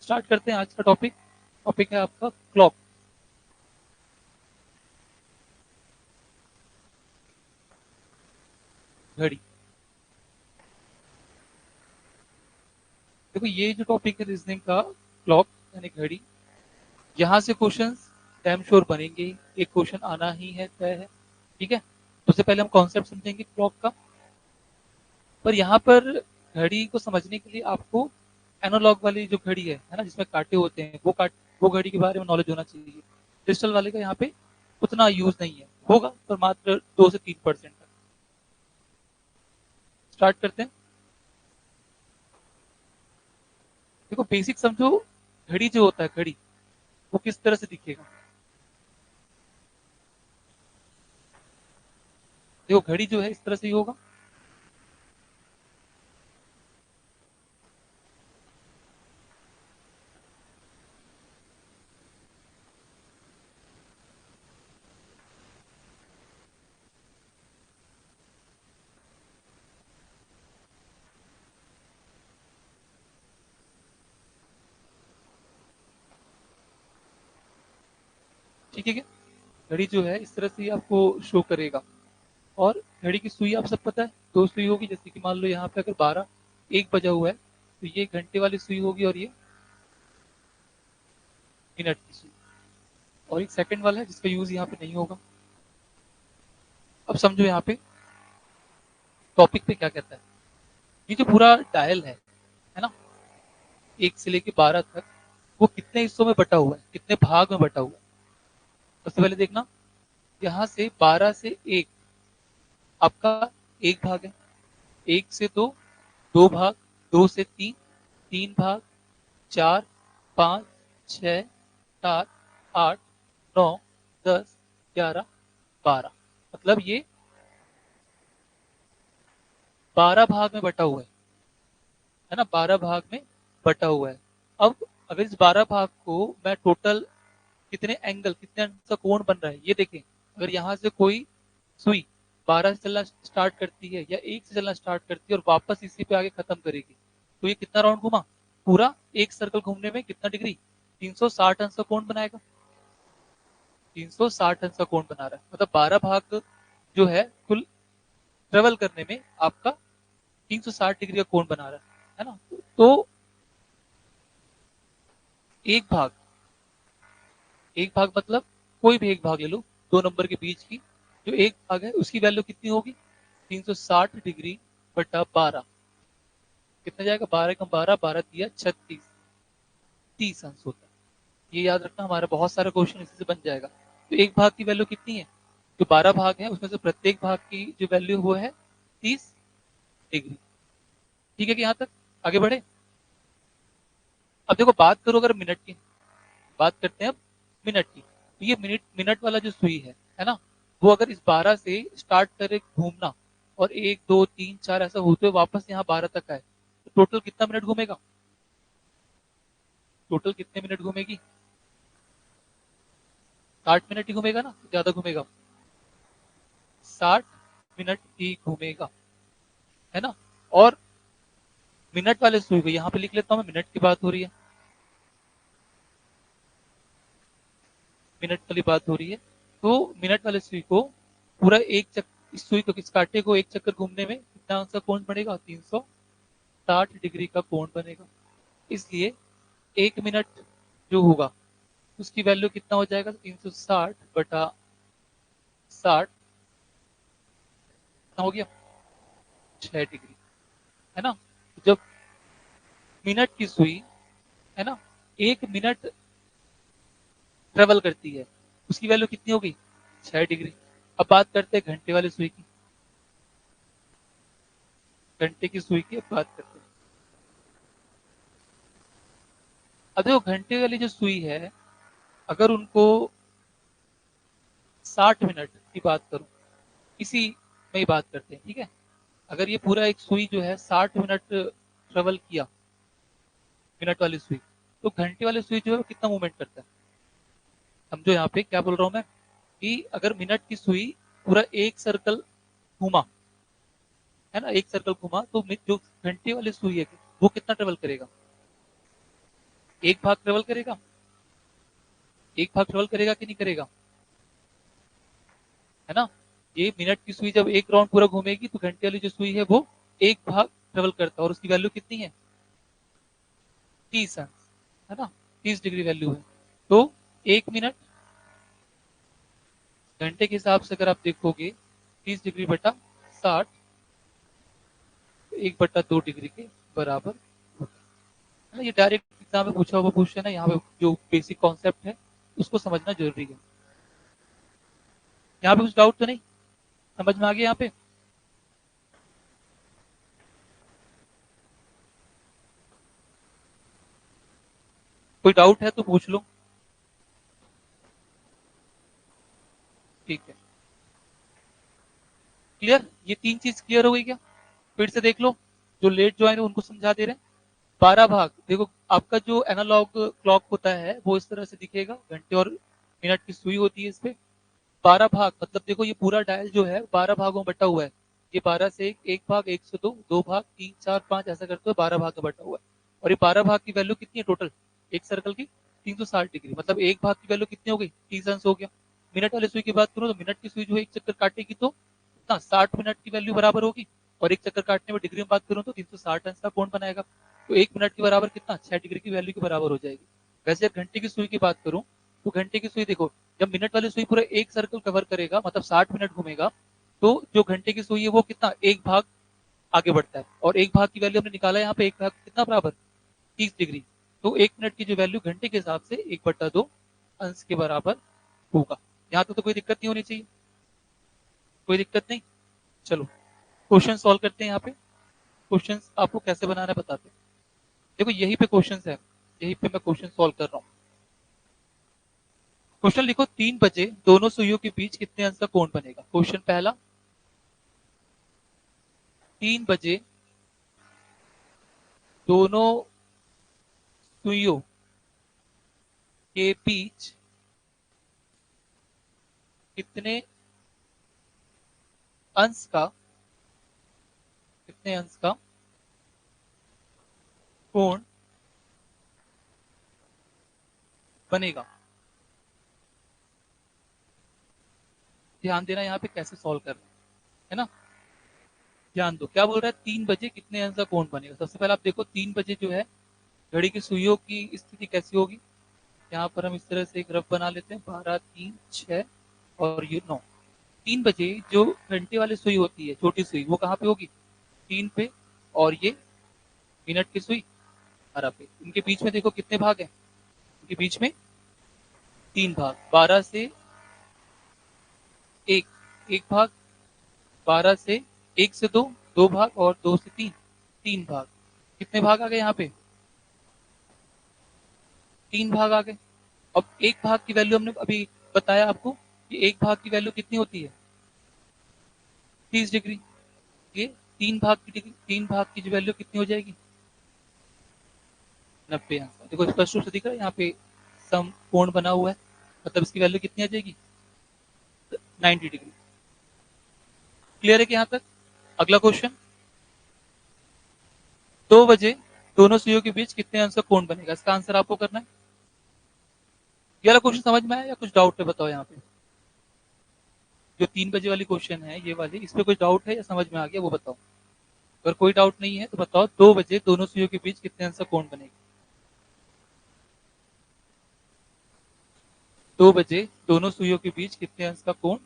Start करते हैं आज का टॉपिक। टॉपिक है आपका क्लॉक। घड़ी। देखो ये जो टॉपिक है रीजनिंग का, क्लॉक यानी घड़ी, यहाँ से क्वेश्चंस डैम श्योर बनेंगे ही। एक क्वेश्चन आना ही है, तय है। ठीक है, उससे पहले हम कॉन्सेप्ट समझेंगे क्लॉक का। पर यहाँ पर घड़ी को समझने के लिए आपको एनालॉग वाली जो घड़ी है ना, जिसमें कांटे होते हैं, वो घड़ी के बारे में नॉलेज होना चाहिए। डिजिटल वाले का यहाँ पे उतना यूज नहीं है, होगा पर मात्र 2 से 3% तक। स्टार्ट करते हैं। देखो बेसिक समझो, घड़ी जो होता है, घड़ी वो किस तरह से दिखेगा। देखो घड़ी जो है इस तरह से ही होगा। ठीक है क्या? घड़ी जो है इस तरह से ही आपको शो करेगा। और घड़ी की सुई आप सब पता है, 2 सुई होगी। जैसे कि मान लो यहाँ पे अगर 1 बजा हुआ है तो ये घंटे वाली सुई होगी और ये मिनट की सुई। और एक सेकंड वाला है जिसका यूज यहाँ पे नहीं होगा। अब समझो यहाँ पे टॉपिक पे क्या कहता है। ये जो पूरा डायल है ना, 1 से लेके 12 तक, वो कितने हिस्सों में बटा हुआ है, कितने भाग में बटा हुआ है। सबसे पहले देखना, यहाँ से 12 से 1 आपका एक भाग है, 1 से 2 2 भाग, 2 से 3 3 भाग, 4 5 6 7 8 9 10 11 12। मतलब ये 12 भाग में बटा हुआ है ना, 12 भाग में बटा हुआ है। अब अगर इस 12 भाग को मैं टोटल कितने एंगल, कितने अंश का कोण बन रहा है ये देखें। अगर यहाँ से कोई सुई 12 से चलना स्टार्ट करती है या 1 से चलना स्टार्ट करती है और वापस इसी पे आगे खत्म करेगी, तो ये कितना राउंड घुमा, पूरा एक सर्कल घूमने में कितना डिग्री, 360 अंश का कोण बनाएगा। 360 अंश का कोण बना रहा है, मतलब 12 भाग जो है कुल ट्रेवल करने में आपका 360 डिग्री का कोण बना रहा है ना। तो एक भाग, एक भाग मतलब कोई भी एक भाग ले लो, 2 नंबर के बीच की जो एक भाग है उसकी वैल्यू कितनी होगी, 360 डिग्री बटा 12। कितना जाएगा, 12 कम 12, 12 तिया 36, 30 अंश होता है। ये याद रखना, हमारा बहुत सारा क्वेश्चन इसी से बन जाएगा। तो एक भाग की वैल्यू कितनी है, जो 12 भाग है उसमें से प्रत्येक भाग की जो वैल्यू वो है 30 डिग्री। ठीक है कि यहाँ तक आगे बढ़े। अब देखो बात करो अगर मिनट की, बात करते हैं अब मिनट की। तो ये मिनट मिनट वाला जो सुई है ना, वो अगर इस 12 से स्टार्ट करे घूमना और 1 2 3 4 ऐसा होते हुए वापस यहाँ 12 तक आए, तो टोटल कितना मिनट घूमेगा, टोटल कितने मिनट घूमेगी, 60 मिनट ही घूमेगा ना, ज्यादा घूमेगा, 60 मिनट ही घूमेगा, है ना। और मिनट वाले सुई को यहाँ पे लिख लेता हूँ मैं, मिनट की बात हो रही है, मिनट वाली बात हो रही है। तो मिनट वाले सुई को पूरा एक चक्कर, इस सुई को, इस कांटे को एक चक्कर घूमने में कितना सा कोण बनेगा, 360 डिग्री का कोण बनेगा। इसलिए 1 मिनट जो होगा उसकी वैल्यू कितना हो जाएगा, 360 बटा 60 कितना हो गया, 6 डिग्री, है ना। जब मिनट की सुई, है ना, 1 मिनट ट्रेवल करती है, उसकी वैल्यू कितनी होगी, 6 डिग्री। अब बात करते हैं घंटे वाली सुई की, घंटे की सुई की अब बात करते हैं। अब देखो घंटे वाली जो सुई है, अगर उनको 60 मिनट की बात करूं, इसी में ही बात करते हैं, ठीक है। अगर ये पूरा एक सुई जो है 60 मिनट ट्रेवल किया, मिनट वाली सुई, तो घंटे वाली सुई जो है वो कितना मूवमेंट करता है। समझो यहाँ पे क्या बोल रहा हूं मैं, कि अगर मिनट की सुई पूरा एक सर्कल घूमा, है ना, एक सर्कल घूमा, तो जो घंटे वाली सुई है वो कितना ट्रेवल करेगा, एक भाग ट्रेवल करेगा, एक भाग ट्रेवल करेगा कि नहीं करेगा, है ना। ये मिनट की सुई जब एक राउंड पूरा घूमेगी तो घंटे वाली जो सुई है वो एक भाग ट्रेवल करता है, और उसकी वैल्यू कितनी है, 30 अंश, है ना, 30 डिग्री वैल्यू है। तो एक मिनट घंटे के हिसाब से अगर आप देखोगे 30 डिग्री बटा 60, 1/2 डिग्री के बराबर होता है ना। ये डायरेक्ट एग्जाम में पूछा हुआ क्वेश्चन है, यहाँ पे जो बेसिक कॉन्सेप्ट है उसको समझना जरूरी है। यहाँ पे कुछ डाउट तो नहीं, समझ में आ गया यहाँ पे। कोई डाउट है तो पूछ लो। ठीक है, क्लियर, ये तीन चीज क्लियर हो गई क्या, फिर से देख लो, जो लेट ज्वाइन है उनको समझा दे रहे हैं। 12 भाग देखो, आपका जो एनालॉग क्लॉक होता है वो इस तरह से दिखेगा, घंटे और मिनट की सुई होती है इस पे। 12 भाग मतलब देखो ये पूरा डायल जो है 12 भागों में बटा हुआ है। ये 12 से एक भाग, एक से दो, 2 भाग, 3, 4, 5 ऐसा करते हुए 12 भाग में बटा हुआ है। और ये 12 भाग की वैल्यू कितनी है टोटल, एक सर्कल की 360 डिग्री, मतलब एक भाग की वैल्यू कितनी हो गई, 30 अंश हो गया। मिनट वाली सुई की बात करो तो मिनट की सुई जो है एक चक्कर काटेगी तो कितना, 60 मिनट की वैल्यू बराबर होगी। और एक चक्कर काटने में डिग्री में बात करूं तो 360 अंश का कोण बनाएगा। तो 1 मिनट के बराबर कितना, 6 डिग्री की वैल्यू के बराबर हो जाएगी। वैसे अब घंटे की सुई की बात करूं तो घंटे की सुई देखो, जब मिनट वाली सुई पूरा एक सर्कल कवर करेगा मतलब 60 मिनट घूमेगा, तो जो घंटे की सुई है वो कितना, एक भाग आगे बढ़ता है। और एक भाग की वैल्यू हमने निकाला यहाँ पे, एक भाग कितना बराबर, 30 डिग्री। तो 1 मिनट की जो वैल्यू घंटे के हिसाब से 1/2 अंश के बराबर होगा। यहाँ तो कोई दिक्कत नहीं होनी चाहिए, कोई दिक्कत नहीं। चलो क्वेश्चन सॉल्व करते हैं। यहाँ पे क्वेश्चन आपको कैसे बनाना है बताते हैं। देखो यही पे क्वेश्चन है, यही पे मैं क्वेश्चन सॉल्व कर रहा हूँ। क्वेश्चन लिखो, 3 बजे दोनों सुइयों के बीच कितने अंश का कोण बनेगा। क्वेश्चन पहला, 3 बजे दोनों सुइयों के बीच कितने अंश का, कितने अंश का कोण बनेगा। ध्यान देना यहाँ पे कैसे सॉल्व करना है ना। ध्यान दो क्या बोल रहा है, 3 बजे कितने अंश का कोण बनेगा। सबसे पहले आप देखो 3 बजे जो है घड़ी की सुइयों की स्थिति कैसी होगी। यहाँ पर हम इस तरह से एक रफ बना लेते हैं, 12, 3, 6 और ये 9। 3 बजे जो घंटे वाली सुई होती है छोटी सुई वो कहाँ पे होगी, 3 पे। और ये मिनट की सुई 12 पे। इनके बीच में देखो कितने भाग हैं, इनके बीच में 3 भाग, 12 से 1, एक भाग, 12 से 1 से 2, 2 भाग, और 2 से 3, 3 भाग। कितने भाग आ गए यहाँ पे, 3 भाग आ गए। अब एक भाग की वैल्यू हमने अभी बताया आपको कि एक भाग की वैल्यू कितनी होती है, 30 डिग्री। ये 3 भाग की 3 भाग की जो वैल्यू कितनी हो जाएगी, 90 अंश। देखो स्पष्ट रूप से दिख रहा है यहाँ पे सम कोण बना हुआ है, मतलब इसकी वैल्यू कितनी आ जाएगी, 90 डिग्री। क्लियर है कि यहाँ तक। अगला क्वेश्चन, 2 बजे दोनों सुइयों के बीच कितने अंश का कोण बनेगा। इसका आंसर आपको करना है। ये वाला क्वेश्चन समझ में आया या कुछ डाउट है बताओ। यहाँ पे जो 3 बजे वाली क्वेश्चन है ये वाली, इस पे कुछ डाउट है या समझ में आ गया वो बताओ। अगर कोई डाउट नहीं है तो बताओ, 2 बजे दोनों सुइयों के बीच कितने अंश का कोण बनेगा। 2 बजे दोनों सुइयों के बीच कितने अंश का कोण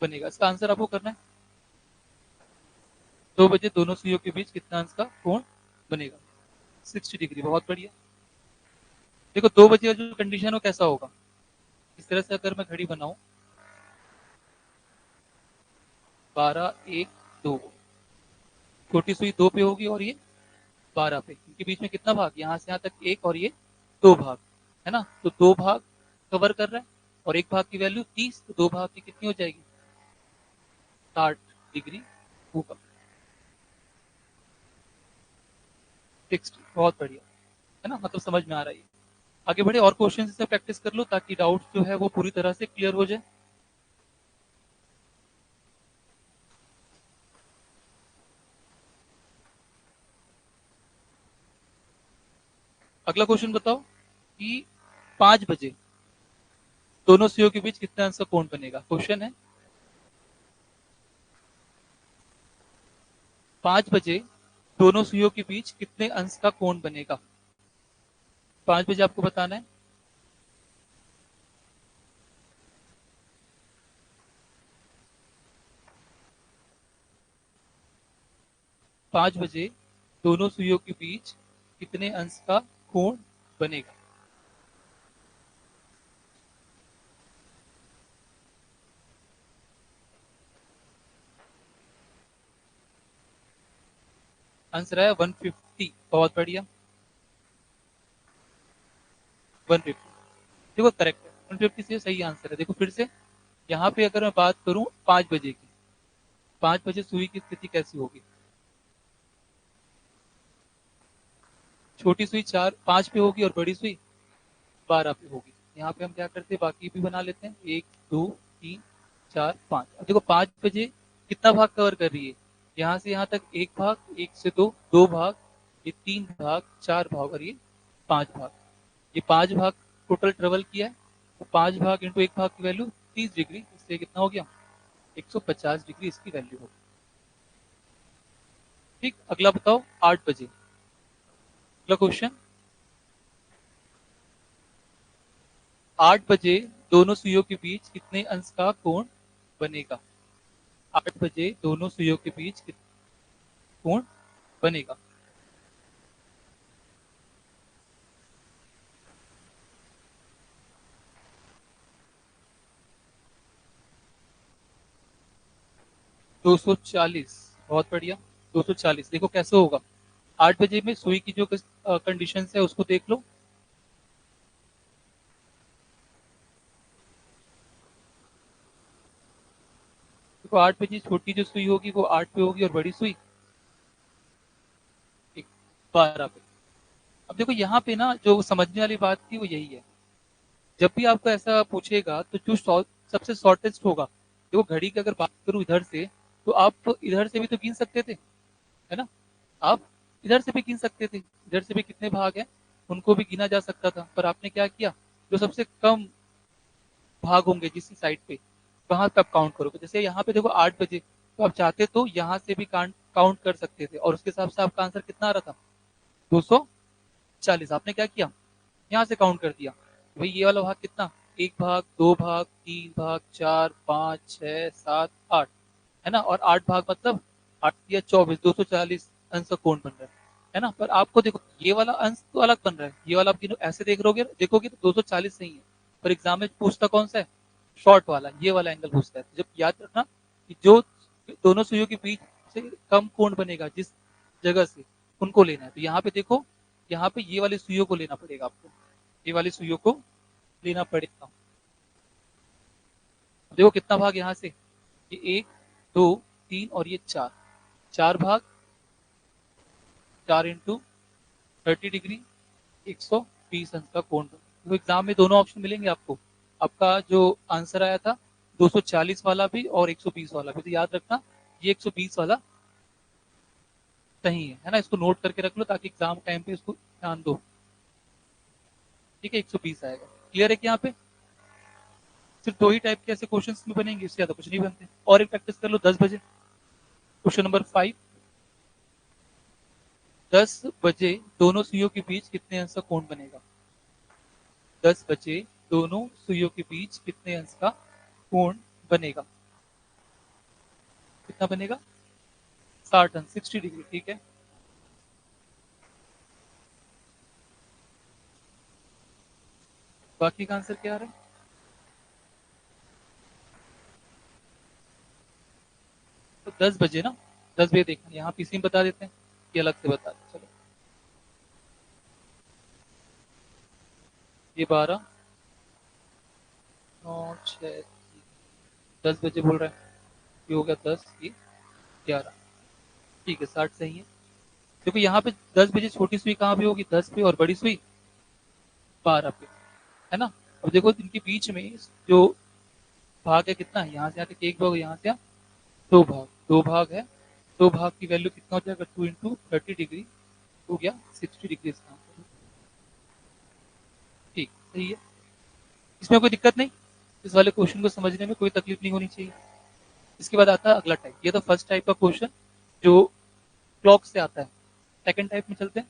बनेगा, इसका आंसर आपको करना है। 2 बजे दोनों सुइयों के बीच कितना अंश का कोण बनेगा, 60 डिग्री। बहुत बढ़िया। देखो 2 बजे का जो कंडीशन हो कैसा होगा, इस तरह से अगर मैं घड़ी बनाऊं, 12, 1, 2, छोटी सुई 2 पे होगी और ये 12 पे। इनके बीच में कितना भाग, यहाँ से यहाँ तक 1 और ये 2 भाग, है ना। तो 2 भाग कवर कर रहा है और एक भाग की वैल्यू 30, तो 2 भाग की कितनी हो जाएगी, 60 डिग्री होगा, 60। बहुत बढ़िया, है ना, मतलब समझ में आ रहा है। आगे बढ़े और क्वेश्चन से प्रैक्टिस कर लो ताकि डाउट जो है वो पूरी तरह से क्लियर हो जाए। अगला क्वेश्चन बताओ, कि 5 बजे दोनों सुइयों के बीच कितने अंश का कोण बनेगा। क्वेश्चन है 5 बजे दोनों सुइयों के बीच कितने अंश का कोण बनेगा। 5 बजे आपको बताना है। पांच बजे दोनों सुइयों के बीच कितने अंश का कोण बनेगा। आंसर है 150। बहुत बढ़िया 150। देखो करेक्ट है 150 से सही आंसर है। देखो फिर से यहाँ पे अगर मैं बात करूं 5 बजे की, 5 बजे सुई की स्थिति कैसी होगी। छोटी सुई 5 पे होगी और बड़ी सुई 12 पे होगी। यहाँ पे हम क्या करते हैं बाकी भी बना लेते हैं 1 2 3 4 5। अब देखो 5 बजे कितना भाग कवर कर रही है। यहाँ से यहाँ तक एक भाग, एक से दो, दो भाग, ये तीन भाग, चार भाग और ये पांच भाग। ये पांच भाग टोटल ट्रेवल किया है। तो पांच भाग इंटू एक भाग की वैल्यू 30 डिग्री, इससे कितना हो गया 150 डिग्री इसकी वैल्यू होगी। ठीक, अगला बताओ 8 बजे। अगला क्वेश्चन 8 बजे दोनों सुइयों के बीच कितने अंश का कोण बनेगा। 8 बजे दोनों सुइयों के बीच कितना कोण बनेगा। दो सौ चालीस। बहुत बढ़िया 240। देखो कैसे होगा। 8 बजे में सुई की जो कंडीशन है उसको देख लो। देखो 8 बजे छोटी जो सुई होगी वो 8 पे होगी और बड़ी सुई 12 पे। अब देखो यहाँ पे ना जो समझने वाली बात थी वो यही है। जब भी आपको ऐसा पूछेगा तो जो सबसे शॉर्टेस्ट होगा। देखो घड़ी की अगर बात करूं इधर से, तो आप इधर से भी तो गिन सकते थे, है ना। आप इधर से भी गिन सकते थे, इधर से भी कितने भाग हैं उनको भी गिना जा सकता था। पर आपने क्या किया, जो सबसे कम भाग होंगे जिस साइड पे वहां पे आप काउंट करोगे। जैसे यहाँ पे देखो 8 बजे, तो आप चाहते तो यहाँ से भी काउंट कर सकते थे और उसके हिसाब से आपका आंसर कितना आ रहा था 240। आपने क्या किया यहाँ से काउंट कर दिया। भाई ये वाला भाग कितना, एक भाग, दो भाग, तीन भाग, चार, पाँच, छह, सात, आठ, है ना। और आठ भाग मतलब 8 या 24, 240 अंश का कोण बन रहा है ना। पर आपको देखो ये वाला अंश तो अलग बन रहा है, ये वाला आप ऐसे देखोगे तो 240 सही है। पर एग्जाम में पूछता कौन सा है, शॉर्ट वाला, ये वाला एंगल पूछता है। जब याद रखना कि जो दोनों सुइयों के बीच से कम कोण बनेगा जिस जगह से, उनको लेना है। तो यहाँ पे देखो, यहाँ पे ये वाली सुइयों को लेना पड़ेगा आपको, ये वाली सुइयों को लेना पड़ेगा। देखो कितना भाग यहाँ से, ये एक, दो, तीन और ये चार, चार भाग, 4 × 30 डिग्री, 120 अंश का कोण। तो एग्जाम में दोनों ऑप्शन मिलेंगे आपको। आपका जो आंसर आया था 240 वाला भी और 120 वाला भी। तो याद रखना ये 120 वाला सही है ना। इसको नोट करके रख लो ताकि एग्जाम टाइम पे इसको ध्यान दो। ठीक है 120 आएगा। क्लियर है कि यहाँ पे सिर्फ दो ही टाइप के ऐसे क्वेश्चन में बनेंगे, इससे ज्यादा कुछ नहीं बनते। और एक प्रैक्टिस कर लो 10 बजे। क्वेश्चन नंबर 5, 10 बजे दोनों सुइयों के बीच कितने अंश का कोण बनेगा। 10 बजे दोनों सुइयों के बीच कितने अंश का कोण बनेगा। कितना बनेगा 60 अंश, 60 डिग्री। ठीक है, बाकी का आंसर क्या आ रहा है। तो 10 बजे ना, 10 बजे देखना, यहाँ पीसी में बता देते हैं ये अलग से बता दें। चलो ये 12, 9, 6, 10 बजे बोल रहा है। ये हो गया 10, ये 11। ठीक है 60 सही है। देखो यहाँ पे 10 बजे छोटी सुई कहाँ पे होगी, 10 पे, और बड़ी सुई 12 पे, है ना। अब देखो इनके बीच में जो भाग है कितना है, यहाँ से यहाँ तक एक भाग, यहाँ से यहाँ दो भाग, दो भाग है। दो भाग की वैल्यू कितना हो जाएगा 2 × 30 डिग्री, हो गया 60 डिग्री इसका आंसर। सही है, इसमें कोई दिक्कत नहीं, इस वाले क्वेश्चन को समझने में कोई तकलीफ नहीं होनी चाहिए। इसके बाद आता है अगला टाइप, ये तो फर्स्ट टाइप का क्वेश्चन जो क्लॉक से आता है। सेकंड टाइप में चलते हैं।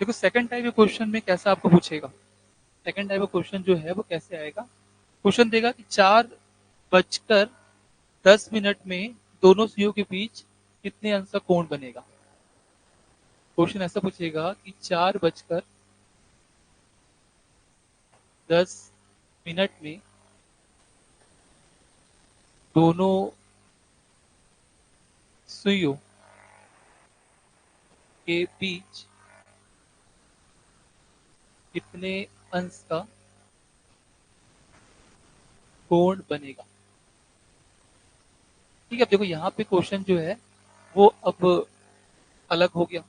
देखो सेकंड टाइप के क्वेश्चन में कैसा आपको पूछेगा, सेकंड टाइप का क्वेश्चन जो है वो कैसे आएगा, क्वेश्चन देगा कि 4:10 में दोनों सुइयों के बीच कितने अंश का कोण बनेगा। क्वेश्चन ऐसा पूछेगा कि 4:10 में दोनों सुइयों के बीच कितने अंश का कोण बनेगा। ठीक है, अब देखो यहाँ पे क्वेश्चन जो है वो अब अलग हो गया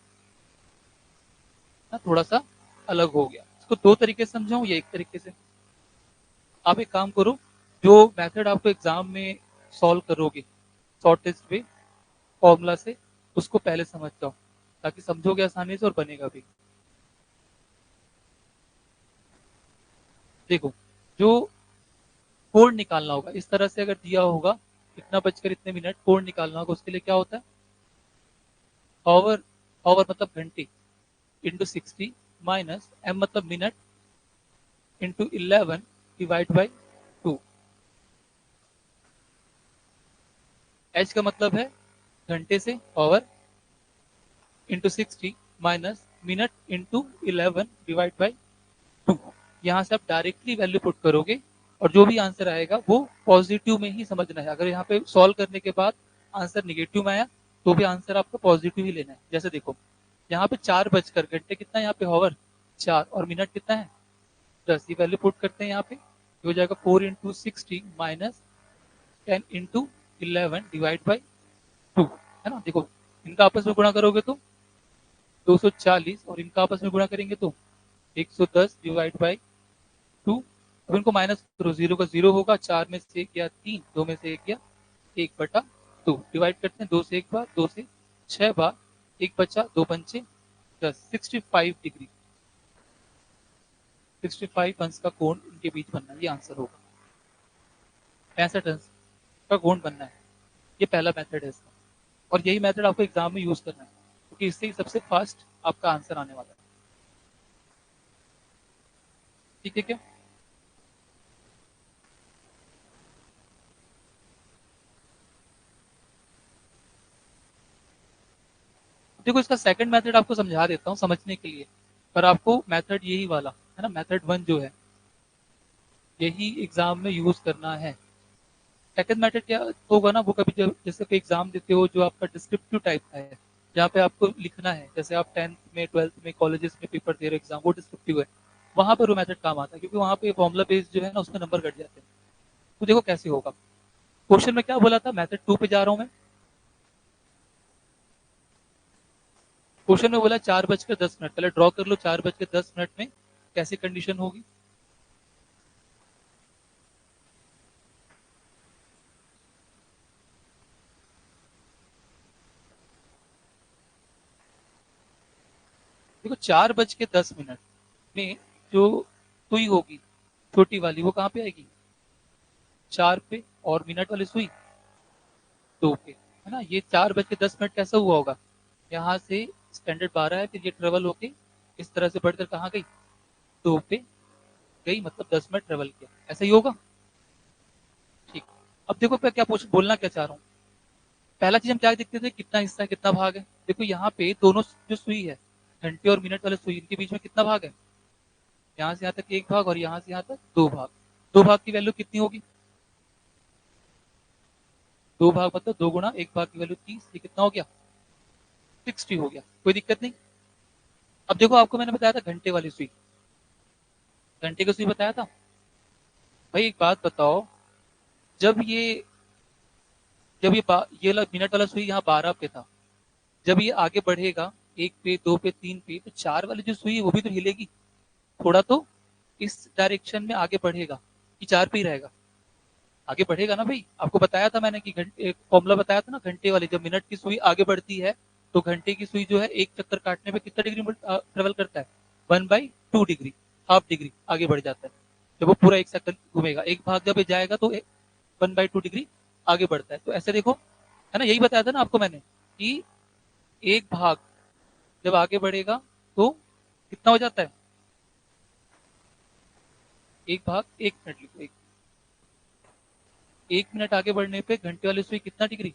ना, थोड़ा सा अलग हो गया। इसको दो तरीके से समझाऊं या एक तरीके से? आप एक काम करो, जो मेथड आपको एग्जाम में सॉल्व करोगे शॉर्टेस्ट वे फॉर्मूला से, उसको पहले समझ जाओ ताकि समझोगे आसानी से और बनेगा भी। देखो, जो कोण निकालना होगा इस तरह से, अगर दिया होगा इतना बजकर इतने मिनट कोण निकालना होगा, उसके लिए क्या होता है, आवर, आवर मतलब घंटे, इंटू 60 माइनस एम मतलब minute into 11 divide by 2। H का मतलब है घंटे से our into 60 minus minute into 11 divide by 2। यहाँ से आप डायरेक्टली वैल्यू पुट करोगे और जो भी आंसर आएगा वो पॉजिटिव में ही समझना है। अगर यहाँ पे सॉल्व करने के बाद आंसर निगेटिव में आया तो भी आंसर आपको पॉजिटिव ही लेना है। जैसे देखो यहाँ पे 4 बजकर, घंटे कितना है यहाँ पे, हॉवर 4, और मिनट कितना है 10, ये वैल्यू पुट करते हैं यहाँ पे, ये हो जाएगा 4 into 60 minus 10 into 11 divide by 2, है ना। देखो इनका आपस में गुणा करोगे तो 240, और इनका आपस में गुणा करेंगे तो 110 डिवाइड बाई 2। अब इनको माइनस करो, जीरो का जीरो होगा, 4 में से एक गया 3, 2 में से एक गया 1/2, डिवाइड करते हैं 2 से 1 बार, 2 से 6 बार, 1 बचा, 2 पंचे 10, 65 डिग्री, 65 अंश का कोण इनके बीच बनना है, ये आंसर होगा। 65 अंश का कोण बनना है, ये पहला मेथड है इसका, और यही मेथड आपको एग्जाम में यूज करना है क्योंकि इससे ही सबसे फास्ट आपका आंसर आने वाला है। ठीक है क्या? देखो इसका सेकंड मेथड आपको समझा देता हूँ समझने के लिए, पर आपको मेथड यही वाला है ना, मेथड 1 जो है यही एग्जाम में यूज करना है। सेकंड मेथड क्या होगा ना, वो कभी जब जैसे कोई एग्जाम देते हो जो आपका डिस्क्रिप्टिव टाइप का है, जहाँ पे आपको लिखना है, जैसे आप 10th में 12th में कॉलेजेस में पेपर दे रहे हो एग्जाम, वो डिस्क्रिप्टिव है, वहां पर वो मेथड काम आता है क्योंकि वहां पे फॉर्मुला बेस्ड जो है ना उसमें नंबर कट जाते हैं। तो देखो कैसे होगा, क्वेश्चन में क्या बोला था, मेथड 2 पे जा रहा हूँ मैं। क्वेश्चन में बोला 4:10, पहले ड्रॉ कर लो 4:10 में कैसी कंडीशन होगी। देखो 4:10 में जो सुई होगी छोटी वाली वो कहाँ पे आएगी, 4 पे, और मिनट वाली सुई 2 पे, है ना। ये 4:10 कैसा हुआ होगा, यहाँ से स्टैंडर्ड 12 है, फिर ये ट्रेवल होके इस तरह से बढ़कर कहाँ गई, 2 पे गई, मतलब 10 मिनट ट्रेवल किया, ऐसा ही होगा। ठीक, अब देखो मैं क्या पूछ बोलना क्या चाह रहा हूँ। पहला चीज हम क्या देखते थे, कितना हिस्सा है कितना भाग है। देखो यहाँ पे दोनों जो सुई है, घंटे और मिनट वाले सुई, इनके बीच में कितना भाग है, यहाँ से यहाँ तक एक भाग और यहाँ से यहाँ तक दो भाग। दो भाग की वैल्यू कितनी होगी, दो भाग मतलब 2 गुणा 1 भाग की वैल्यू 30, ये कितना हो गया 60 हो गया, कोई दिक्कत नहीं। अब देखो आपको मैंने बताया था घंटे वाली सुई, घंटे की सुई बताया था। भाई एक बात बताओ, जब ये जब ये वाला मिनट वाला सुई यहाँ 12 पे था, जब ये आगे बढ़ेगा 1 पे 2 पे 3 पे, तो 4 वाली जो सुई है वो भी तो हिलेगी, थोड़ा तो इस डायरेक्शन में आगे बढ़ेगा कि 4 पे ही रहेगा, आगे बढ़ेगा ना भाई। आपको बताया था मैंने कि घंटे एक फॉर्मूला बताया था ना घंटे वाले, जब मिनट की सुई आगे बढ़ती है तो घंटे की सुई जो है एक चक्कर काटने पे कितना डिग्री ट्रेवल करता है, 1/2 डिग्री, हाफ डिग्री आगे बढ़ जाता है जब वो पूरा एक चक्कर घूमेगा। एक भाग जब ये जाएगा तो 1/2 डिग्री आगे बढ़ता है। तो ऐसे देखो, है ना, यही बताया था ना आपको मैंने कि एक भाग जब आगे बढ़ेगा तो कितना हो जाता है, एक भाग 1 मिनट लिखो, 1 मिनट आगे बढ़ने पे घंटे वाली सुई कितना डिग्री,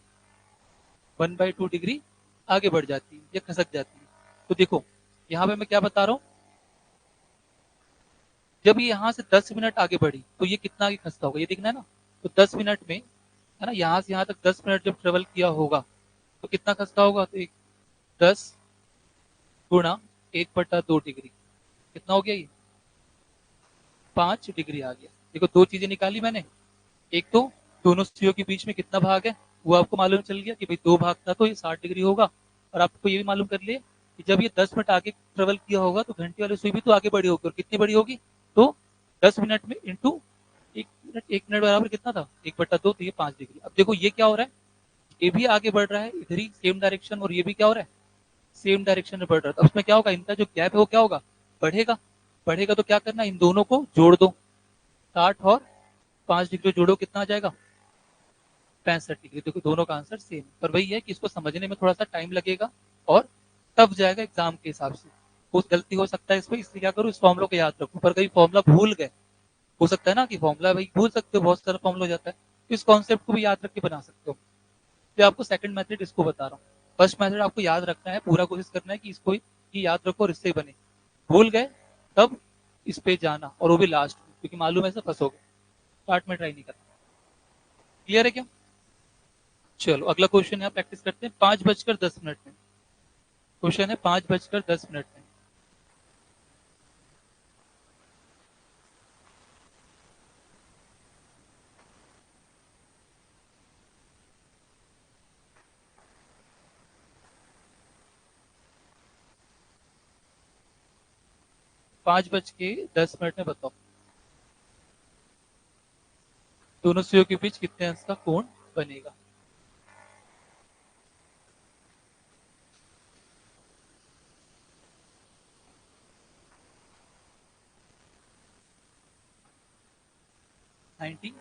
1/2 डिग्री आगे बढ़ जाती है या खसक जाती है। तो देखो यहाँ पे मैं क्या बता रहा हूँ, जब ये यहाँ से 10 मिनट आगे बढ़ी तो ये कितना आगे खसता होगा, ये देखना है ना। तो 10 मिनट में, है ना, यहाँ से यहाँ तक 10 मिनट जब ट्रेवल किया होगा तो कितना खसता होगा, तो एक 10 × 1/2 डिग्री कितना हो गया, ये 5 डिग्री आ गया। देखो दो चीजें निकाली मैंने, एक तो दोनों सुइयों के बीच में कितना भाग है वो आपको मालूम चल गया कि भाई 2 भाग था तो ये 60 डिग्री होगा। और आपको ये भी मालूम कर लिया कि जब ये 10 मिनट आगे ट्रेवल किया होगा तो घंटे वाली सुई भी तो आगे बढ़ी होगी, और कितनी बड़ी होगी, तो 10 मिनट में इंटू 1 मिनट, 1 मिनट बराबर कितना था, 1/2, तो ये 5 डिग्री। अब देखो ये क्या हो रहा है, ये भी आगे बढ़ रहा है इधर ही सेम डायरेक्शन, और ये भी क्या हो रहा है, सेम डायरेक्शन में बढ़ रहा है। तो उसमें क्या होगा, इनका जो गैप है वो क्या होगा, बढ़ेगा। बढ़ेगा तो क्या करना है, इन दोनों को जोड़ दो, 60 और 5 डिग्री जोड़ो, कितना आ जाएगा, 65 डिग्री। देखो दोनों का आंसर सेम, पर वही है कि इसको समझने में थोड़ा सा टाइम लगेगा और टफ जाएगा एग्जाम के हिसाब से, कुछ गलती हो सकता है इसमें, इसलिए क्या करो, इस फॉर्मुला को याद रखो। पर कभी फॉर्मुला भूल गए, हो सकता है ना कि फॉर्मुला भाई भूल सकते हो, बहुत सारा फॉर्मुला हो जाता है, तो इस कॉन्सेप्ट को भी याद रख के बना सकते हो। तो आपको सेकंड मेथड इसको बता रहा हूँ, फर्स्ट मेथड आपको याद रखना है, पूरा कोशिश करना है कि इसको ही याद रखो और इससे बने। भूल गए तब इस पे जाना, और वो भी लास्ट में, क्योंकि मालूम है ऐसा फंसोगे, स्टार्ट में ट्राई नहीं करना। क्लियर है क्या, चलो अगला क्वेश्चन यहाँ प्रैक्टिस करते हैं, 5:10 में। क्वेश्चन है 5:10 में। 5:10 में बताओ, दोनों सुइयों के बीच कितने अंश का कोण बनेगा। नाइनटी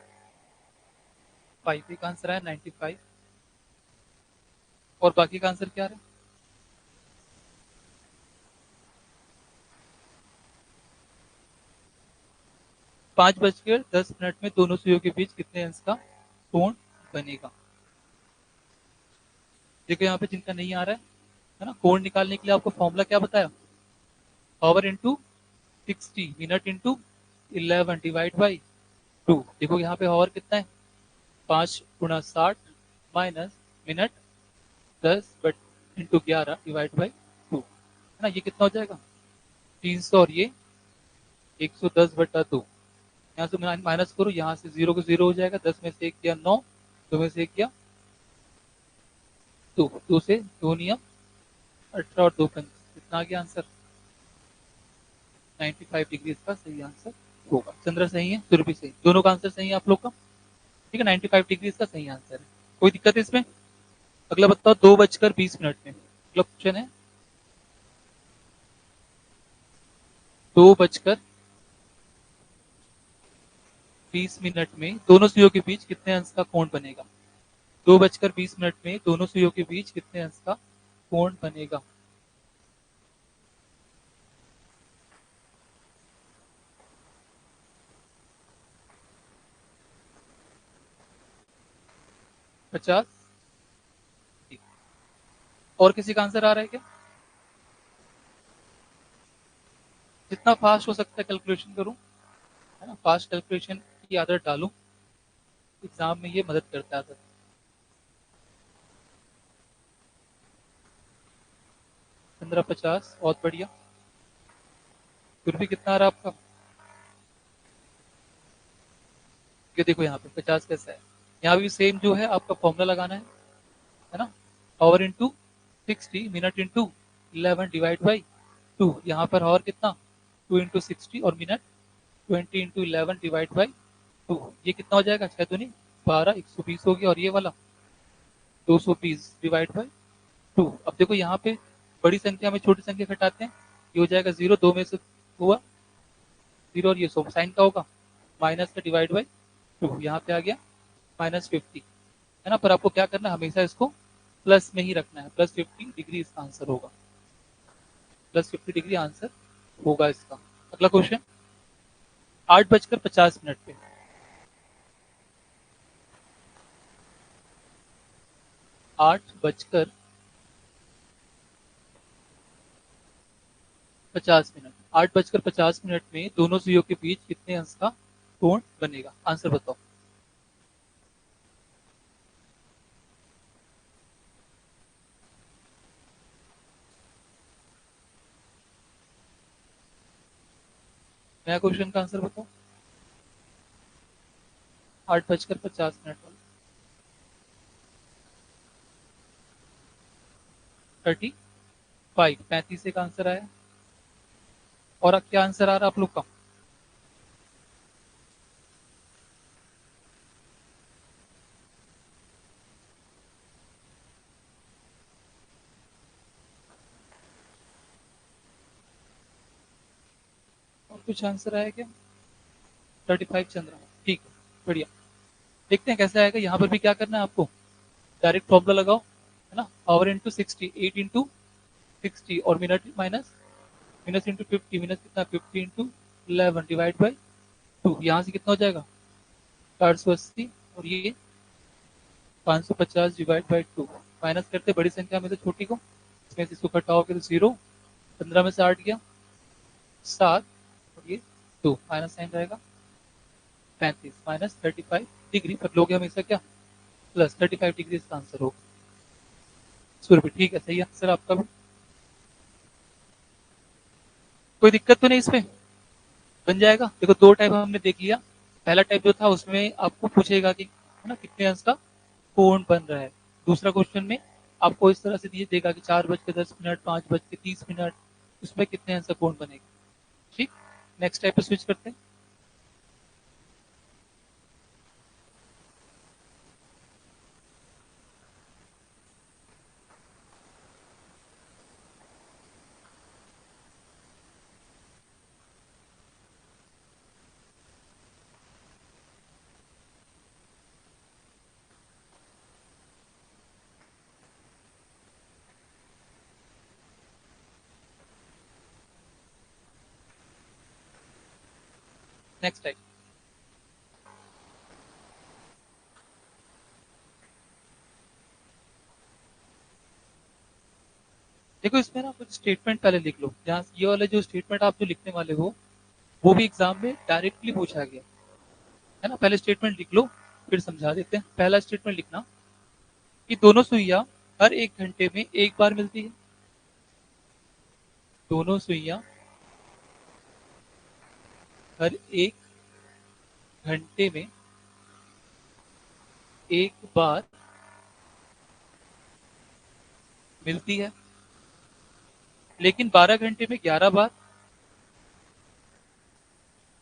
फाइव एक आंसर है, 95। और बाकी का आंसर क्या है, 5:10 में दोनों सुइयों के बीच कितने अंश का कोण बनेगा। देखो यहाँ पे जिनका नहीं आ रहा है ना, कोण निकालने के लिए आपको फॉर्मूला क्या बताया, power into 60, minute into 11 divide by 2। देखो यहाँ पे पावर कितना है, 5 × 60 minus minute 10 but into 11 divide by 2, है ना, ये कितना हो जाएगा 300, और ये 110/2। यहाँ से माइनस करो, यहाँ से 0 को 0 हो जाएगा, 10 में से 1 किया 9, 2 में से 1 किया 2, 2 से 2 नियम 18 और 2 कितना आ गया आंसर, 95 डिग्री इसका सही आंसर होगा। चंद्र सही है, सुरभि सही, दोनों का आंसर सही है आप लोग का, ठीक है, 95 डिग्री इसका सही आंसर है। कोई दिक्कत है इसमें, अगला बताओ, 2:20 में। अगला क्वेश्चन है 2:20 में दोनों सुइयों के बीच कितने अंश का कोण बनेगा। 2:20 में दोनों सुइयों के बीच कितने अंश का कोण बनेगा। पचास। और किसी का आंसर आ रहा है क्या, जितना फास्ट हो सकता है कैलकुलेशन करूं, है ना, फास्ट कैलकुलेशन की आदत डालूं, एग्जाम में ये मदद करता है आदत। 1550, बहुत बढ़िया। फिर भी कितना आ रहा है आपका, ये देखो यहाँ पे 50 कैसा है, यहाँ भी सेम जो है आपका फॉर्मूला लगाना है ना, our into 60, minute into 11 divide by 2। यहाँ पर आवर कितना 2 इंटू 60 और मिनट 20 इंटू 11 डिवाइड बाई 2। ये कितना हो जाएगा 6 दूनी 12, 120 हो गया, और ये वाला 220 डिवाइड बाई 2। अब देखो यहाँ पे बड़ी संख्या में छोटी संख्या घटाते हैं, ये हो जाएगा 0, 2 में से हुआ 0, और ये साइन का होगा माइनस का डिवाइड बाई 2, यहाँ पे आ गया -50, है ना। पर आपको क्या करना है, हमेशा इसको प्लस में ही रखना है, +50 डिग्री इसका आंसर होगा, +50 डिग्री आंसर होगा इसका। अगला क्वेश्चन, 8:50 पे 8:50, 8:50 में दोनों सुइयों के बीच कितने अंश का कोण बनेगा, आंसर बताओ। नया क्वेश्चन का आंसर बताओ, 8:50 वाला 35, 35 का आंसर आया। और अब क्या आंसर आ रहा है आप लोग का, और कुछ आंसर आया क्या, 35 चंद्रा, ठीक है, बढ़िया। देखते हैं कैसे आएगा। यहाँ पर भी क्या करना है आपको, डायरेक्ट फॉर्मूला लगाओ, है ना, आवर इंटू 60, 8 इंटू 60, और minute minus minute into 50, minute कितना 50 इंटू 11 डिवाइड बाई 2। यहाँ से कितना हो जाएगा 480, और ये 550 डिवाइड बाई 2। माइनस करते बड़ी संख्या में से छोटी को, इसमें से इसको घटाओगे तो 0, 15 में से 8 गया 7, और ये 2, माइनस साइन रहेगा 35, -35 डिग्री, पर लोग हमेशा क्या +35 डिग्री इसका आंसर होगा। सूर्य, ठीक है, सही आंसर आपका भी। कोई दिक्कत तो नहीं इसमें, बन जाएगा। देखो दो टाइप हमने देख लिया, पहला टाइप जो था उसमें आपको पूछेगा कि है ना कितने अंश का कोण बन रहा है। दूसरा क्वेश्चन में आपको इस तरह से दिए देगा कि 4:10, 5:30, उसमें कितने अंश का कोण बनेगा। ठीक, नेक्स्ट टाइप पे स्विच करते हैं। नेक्स्ट टाइप, देखो इसमें ना कुछ स्टेटमेंट पहले लिख लो, जहाँ ये वाले जो स्टेटमेंट आप जो लिखने वाले हो वो भी एग्जाम में डायरेक्टली पूछा गया, है ना। पहले स्टेटमेंट लिख लो, फिर समझा देते हैं। पहला स्टेटमेंट लिखना कि दोनों सुइयां हर 1 घंटे में एक बार मिलती है। दोनों सुइयां हर 1 घंटे में एक बार मिलती है, लेकिन 12 घंटे में 11 बार,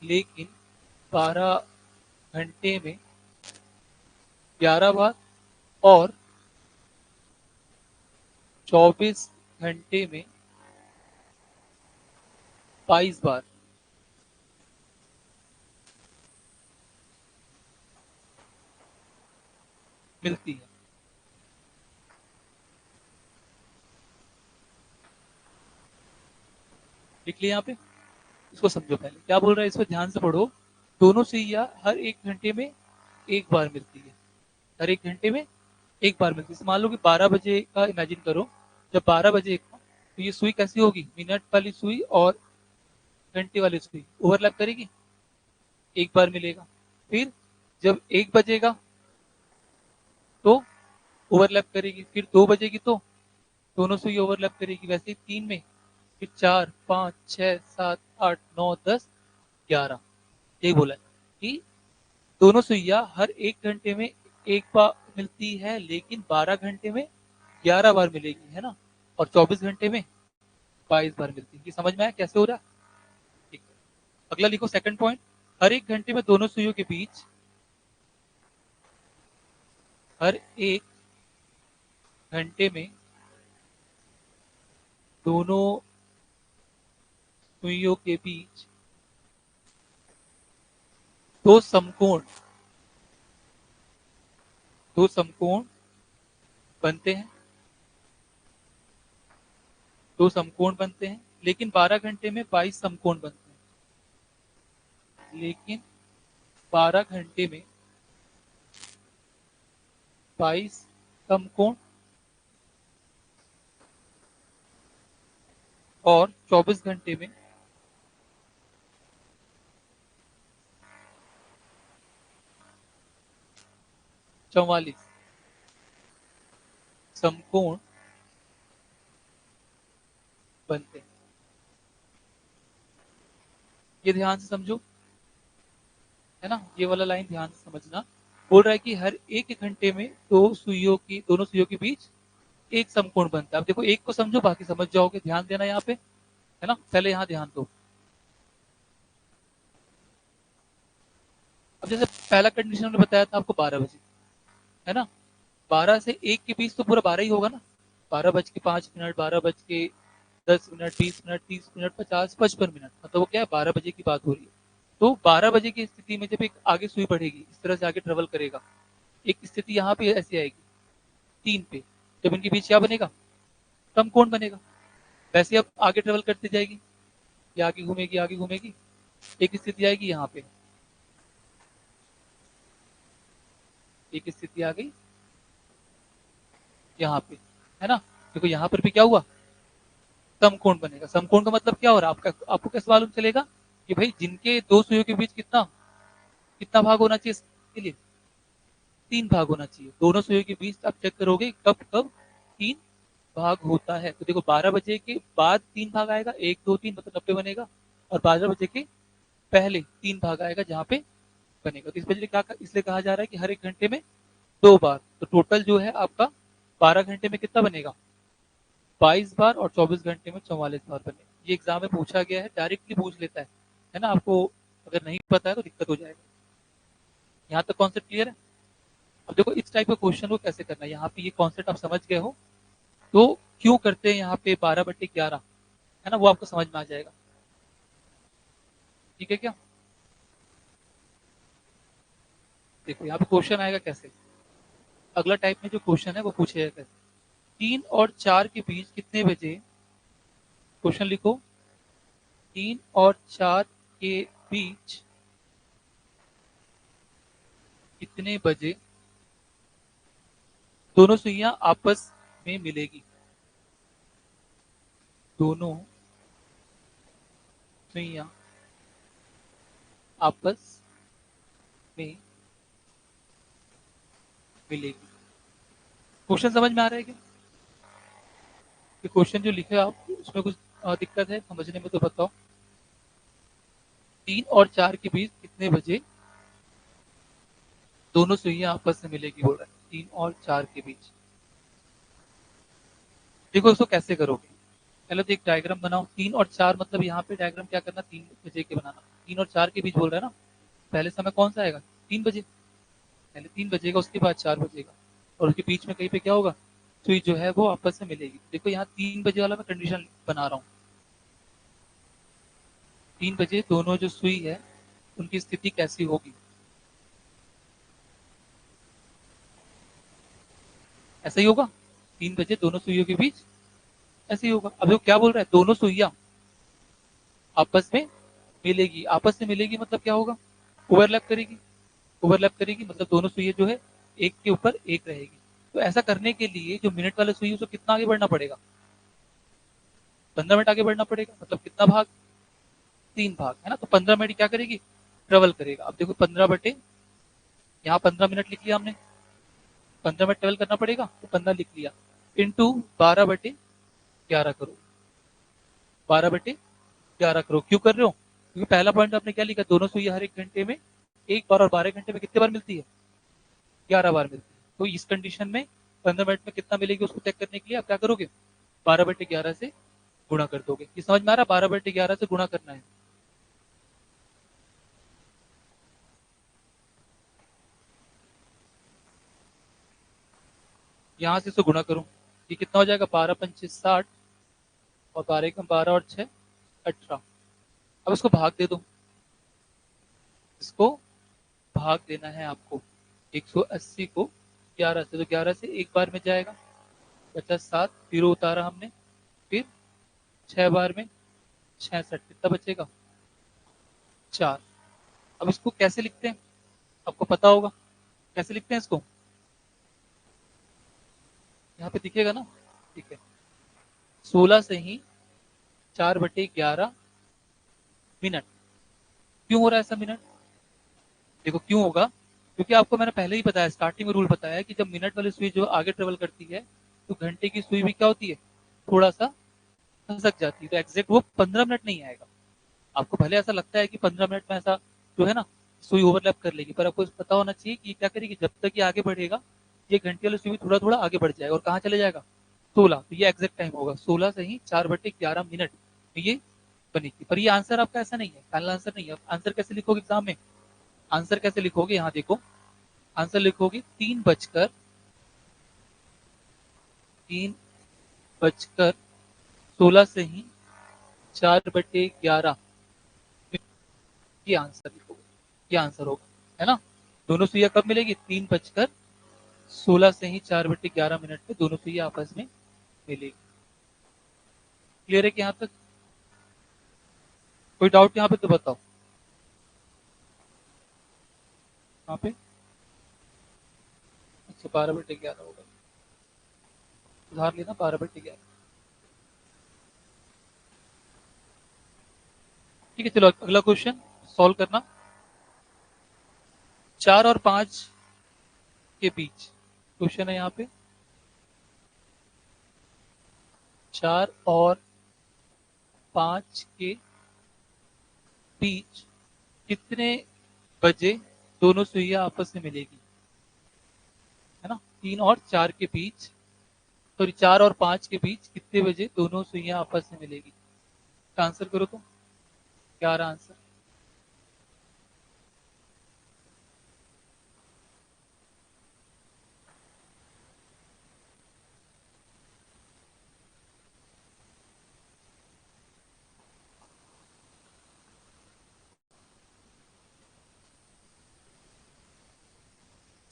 लेकिन 12 घंटे में 11 बार, और 24 घंटे में 22 बार मिलती है। लिख लिया यहाँ पे, इसको समझो पहले क्या बोल रहा है, इसको ध्यान से पढ़ो। दोनों सुइयां हर 1 घंटे में एक बार मिलती है, हर 1 घंटे में एक बार मिलती है। मान लो कि 12 बजे का इमेजिन करो, जब 12 बजे का, तो ये सुई कैसी होगी, मिनट वाली सुई और घंटे वाली सुई ओवरलैप करेगी, एक बार मिलेगा। फिर जब 1 बजेगा तो ओवरलैप करेगी, फिर 2 बजेगी तो दोनों सुई ओवरलैप करेगी, वैसे ही 3 में, फिर 4, 5, 6, 7, 8, 9, 10, 11। यही बोला है कि दोनों सुइयां हर 1 घंटे में एक बार मिलती है, लेकिन 12 घंटे में 11 बार मिलेगी, है ना। और 24 घंटे में 22 बार मिलती है। ये समझ में आया कैसे हो रहा है? ठीक है। अगला लिखो सेकंड पॉइंट। हर एक घंटे में दोनों सुइयों के बीच, हर एक घंटे में दोनों सुइयों के बीच दो समकोण दो समकोण बनते हैं। दो समकोण बनते हैं, लेकिन 12 घंटे में 22 समकोण बनते हैं। लेकिन 12 घंटे में 22 समकोण और 24 घंटे में 44 समकोण बनते हैं। ये ध्यान से समझो, है ना। ये वाला लाइन ध्यान से समझना। बोल रहा है कि हर एक घंटे में दोनों सुइयों के बीच एक समकोण बनता है। अब देखो, एक को समझो, बाकी समझ जाओगे। ध्यान देना यहाँ पे, है ना। पहले यहाँ ध्यान दो। अब जैसे पहला कंडीशन हमने बताया था आपको 12 बजे, है ना। 12 से 1 के बीच तो पूरा 12 ही होगा ना। 12:05, 12:10, 20 मिनट, 30 मिनट, 50, 55 मिनट, मतलब वो क्या है, 12 बजे की बात हो रही है। तो 12 बजे की स्थिति में जब एक आगे सुई बढ़ेगी, इस तरह से आगे ट्रेवल करेगा, एक स्थिति यहाँ पे ऐसी आएगी 3 पे। जब इनके बीच क्या बनेगा, समकोण बनेगा। वैसे अब आगे ट्रेवल करती जाएगी, ये आगे घूमेगी, आगे घूमेगी, एक स्थिति आएगी यहाँ पे, एक स्थिति आ गई यहाँ पे, है ना। देखो यहाँ पर भी क्या हुआ, समकोण बनेगा। समकोण का मतलब क्या हो रहा है आपका, आपको कैसे मालूम चलेगा कि भाई जिनके दो सुइयों के बीच कितना कितना भाग होना चाहिए इसके लिए, 3 भाग होना चाहिए। दोनों सुइयों के बीच आप चेक करोगे कब कब 3 भाग होता है। तो देखो 12 बजे के बाद 3 भाग आएगा, 1 2 3 मतलब 90 बनेगा। और 12 बजे के पहले 3 भाग आएगा जहाँ पे बनेगा। तो इस वजह से क्या, इसलिए कहा जा रहा है कि हर एक घंटे में 2 बार। तो टोटल जो है आपका 12 घंटे में कितना बनेगा, 22 बार, और 24 घंटे में 44 बार बनेगा। ये एग्जाम में पूछा गया है, डायरेक्टली पूछ लेता है ना। आपको अगर नहीं पता है तो दिक्कत हो जाएगा। यहाँ तक कॉन्सेप्ट क्लियर है। अब देखो इस टाइप का क्वेश्चन को कैसे करना है, यहाँ पे ये कॉन्सेप्ट आप समझ गए हो तो क्यों करते हैं यहाँ पे 12/11, है ना, वो आपको समझ में आ जाएगा। ठीक है क्या। देखो यहाँ पे क्वेश्चन आएगा कैसे, अगला टाइप में जो क्वेश्चन है वो पूछेगा कैसे। 3 और 4 के बीच कितने बजे, क्वेश्चन लिखो, 3 और 4 के बीच कितने बजे दोनों सुइयां आपस में मिलेगी। दोनों सुइयां आपस में मिलेगी। क्वेश्चन समझ में आ रहा है क्या। ये क्वेश्चन जो लिखे आप उसमें कुछ दिक्कत है समझने में तो बताओ। 3 और 4 के बीच कितने बजे दोनों सुइयां आपस में मिलेगी, बोल रहा है 3 और 4 के बीच। देखो इसको कैसे करोगे, पहले तो एक डायग्राम बनाओ। 3 और 4 मतलब यहाँ पे डायग्राम क्या करना, 3 बजे के बनाना। 3 और 4 के बीच बोल रहा है ना, पहले समय कौन सा आएगा, 3 बजे। पहले 3 बजेगा, उसके बाद 4 बजेगा, और उसके बीच में कहीं पे क्या होगा, सुई जो है वो आपस में मिलेगी। देखो यहाँ 3 बजे वाला मैं कंडीशन बना रहा हूँ। 3 बजे दोनों जो सुई है उनकी स्थिति कैसी होगी, ऐसा ही होगा। 3 बजे दोनों सुइयों के बीच ऐसे ही होगा। अब वो क्या बोल रहा है, दोनों सुइयां आपस में मिलेगी। आपस में मिलेगी मतलब क्या होगा, ओवरलैप करेगी। ओवरलैप करेगी मतलब दोनों सुइयां जो है एक के ऊपर एक रहेगी। तो ऐसा करने के लिए जो मिनट वाला सुई है उसको कितना आगे बढ़ना पड़ेगा, 15 मिनट आगे बढ़ना पड़ेगा। मतलब कितना भाग, 3 भाग, है ना। तो 15 मिनट क्या करेगी, ट्रेवल करेगा। अब देखो 15 बटे, यहाँ 15 मिनट लिख लिया हमने, 15 मिनट ट्रेवल करना पड़ेगा तो 15 लिख लिया, इंटू 12/11 करो। 12/11 करो। क्यों कर रहे हो, क्योंकि पहला पॉइंट आपने क्या लिखा, दोनों सुइयां हर एक घंटे में एक बार, और 12 घंटे में कितने बार मिलती है, 11 बार मिलती है। तो इस कंडीशन में 15 मिनट में कितना मिलेगी उसको चेक करने के लिए आप क्या करोगे, 12/11 से गुणा कर दोगे। ये समझ में आ रहा, 12/11 से गुणा करना है। यहां से इसको गुणा करो, ये कितना हो जाएगा, 12×5 = 60 और 12×1 = 12 और 6 = 18। अब इसको भाग दे दो, इसको भाग देना है आपको 180 को 11 से, तो 11 से एक बार में जाएगा, 50 7 जीरो उतारा हमने, फिर 6 बार में 66, कितना बचेगा 4। अब इसको कैसे लिखते हैं आपको पता होगा, कैसे लिखते हैं इसको, यहाँ पे दिखेगा ना, ठीक है। 16 से ही 4/11 मिनट। क्यों हो रहा है ऐसा मिनट, देखो क्यों होगा, क्योंकि आपको मैंने पहले ही बताया, स्टार्टिंग में रूल बताया है कि जब मिनट वाली सुई जो आगे ट्रेवल करती है तो घंटे की सुई भी क्या होती है, थोड़ा सा खसक जाती है, तो एग्जैक्ट वो 15 मिनट नहीं आएगा। आपको भले ऐसा लगता है कि 15 मिनट में ऐसा जो है ना सुई ओवरलैप कर लेगी, पर आपको पता होना चाहिए कि क्या करेगी, जब तक ये आगे बढ़ेगा ये घंटे वाली सुई थोड़ा थोड़ा आगे बढ़ जाएगा और कहाँ चले जाएगा 16, तो ये एग्जैक्ट टाइम होगा 16 से ही 4/11 मिनट, तो ये बनेगी। पर ये आंसर आपका ऐसा नहीं है, फाइनल आंसर नहीं है। आंसर कैसे लिखोगे एग्जाम में, आंसर कैसे लिखोगे, यहाँ देखो आंसर लिखोगे 3:16 से ही 4/11, ये आंसर लिखोगे, ये आंसर होगा, है ना। दोनों सुइयां कब मिलेगी, 3:16 से ही 4/11 मिनट में दोनों सुइयां आपस में मिलेगी। क्लियर है कि यहाँ तक, कोई डाउट यहाँ पे तो बताओ, यहाँ पे अच्छा 12/11 होगा, सुधार लेना 12/11। ठीक है, चलो अगला क्वेश्चन सॉल्व करना। 4 और 5 के बीच क्वेश्चन है यहाँ पे, 4 और 5 के बीच कितने बजे दोनों सुइयां आपस में मिलेगी, है ना। 3 और 4 के बीच, सॉरी 4 और 5 के बीच कितने बजे दोनों सुइयां आपस में मिलेगी, आंसर करो तो क्या आ रहा आंसर।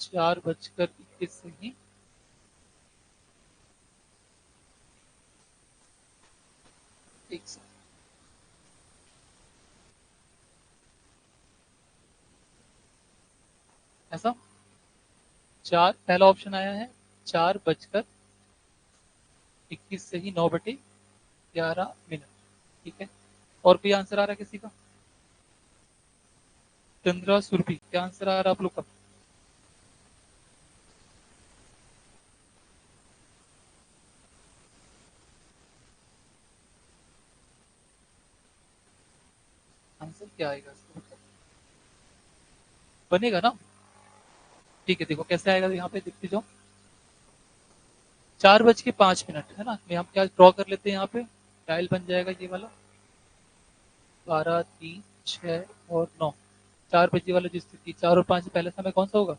4:21 से ही एक से, ऐसा 4 पहला ऑप्शन आया है, 4:21 से ही 9/11 मिनट, ठीक है। और कोई आंसर आ रहा है किसी का, चंद्रा सुरभि क्या आंसर आ रहा है आप लोग का, आंसर क्या आएगा इसका, बनेगा ना। ठीक है, देखो कैसे आएगा, यहाँ पे देखते जाओ, 4:05 है ना, में हम क्या ड्रॉ कर लेते हैं, यहाँ पे डायल बन जाएगा ये वाला, 12 3 6 और 9, 4 बजे वाला जो स्थिति, 4 और 5 पहले समय कौन सा होगा,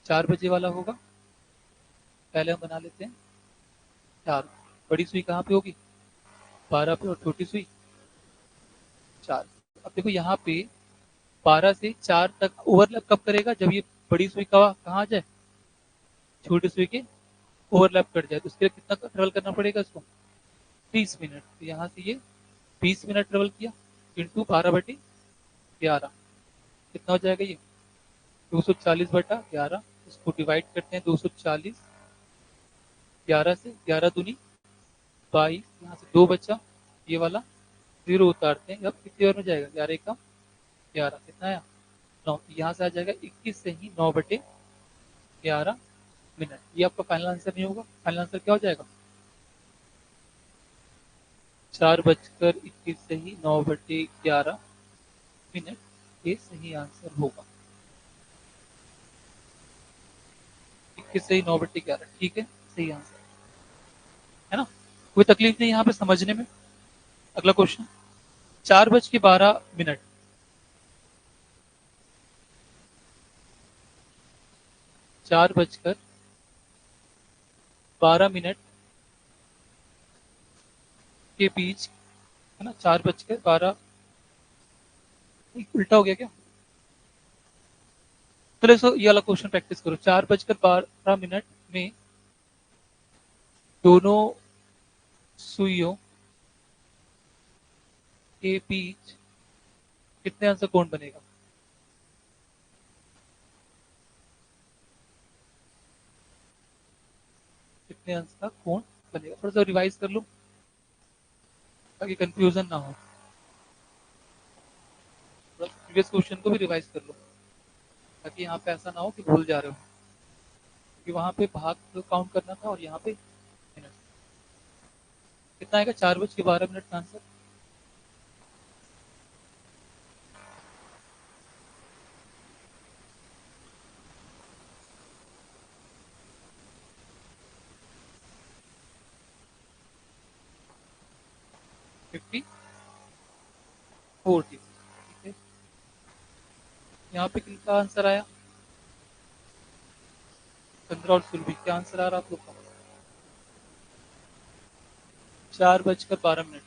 4 बजे वाला होगा, पहले हम बना लेते हैं 4। बड़ी सुई कहाँ पे होगी, 12 पे, और छोटी सुई 4। अब देखो यहाँ पे 12 से 4 तक ओवरलैप कब करेगा, जब ये बड़ी सुई का कहाँ आ जाए, छोटी सुई के ओवरलैप कर जाए, तो उसके लिए कितना ट्रेवल करना पड़ेगा इसको, 20 मिनट। तो यहाँ से ये 20 मिनट ट्रेवल किया इंटू 12/11, कितना हो जाएगा ये 240/11, इसको डिवाइड करते हैं 240, 11 से, 11×2 = 22, यहाँ से 2 बचा, ये वाला जीरो उतारते हैं, अब कितनी बार में जाएगा, 11×1 = 11, कितना आया 9, यहाँ से आ जाएगा 21 से ही 9/11 मिनट। ये आपका फाइनल आंसर नहीं होगा, फाइनल आंसर क्या हो जाएगा, 4:21 से ही 9/11 मिनट, ये सही आंसर होगा। 21 सही, 9/11, ठीक है, सही आंसर है ना। कोई तकलीफ नहीं यहाँ पे समझने में। अगला क्वेश्चन, 4:12, 4:12 के बीच, है ना, 4:12, उल्टा हो गया क्या? चलो इसको ये वाला क्वेश्चन प्रैक्टिस करो। 4:12 में दोनों सुइयों के बीच कितने आंसर कोण बनेगा? कितने अंश का कोण बनेगा? थोड़ा सा रिवाइज कर लो ताकि कंफ्यूजन ना हो। प्रीवियस क्वेश्चन को भी रिवाइज कर लो ताकि यहाँ पे ऐसा ना हो कि भूल जा रहे हो, क्योंकि वहां पे भाग काउंट करना था और यहाँ पे मिनट। कितना आएगा 4:12 का आंसर? फिफ्टी 40, ठीक है। यहाँ पे किनका आंसर आया? चंद्रा और सुरभि, क्या आंसर आ रहा आप लोग का? 4:12।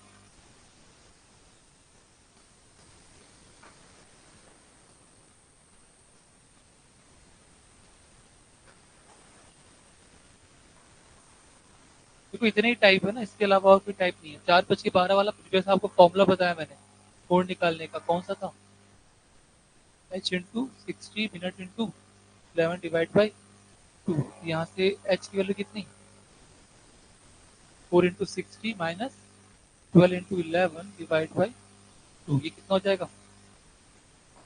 देखो इतने ही टाइप है ना, इसके अलावा और कोई टाइप नहीं है। 4:12 वाला प्रीवियस आपको फॉर्मूला बताया मैंने कोण निकालने का, कौन सा था? H into 60 minute into 11/2। यहाँ से एच की वैल्यू कितनी? 4 × 60 माइनस 12 × 11/2। ये कितना हो जाएगा?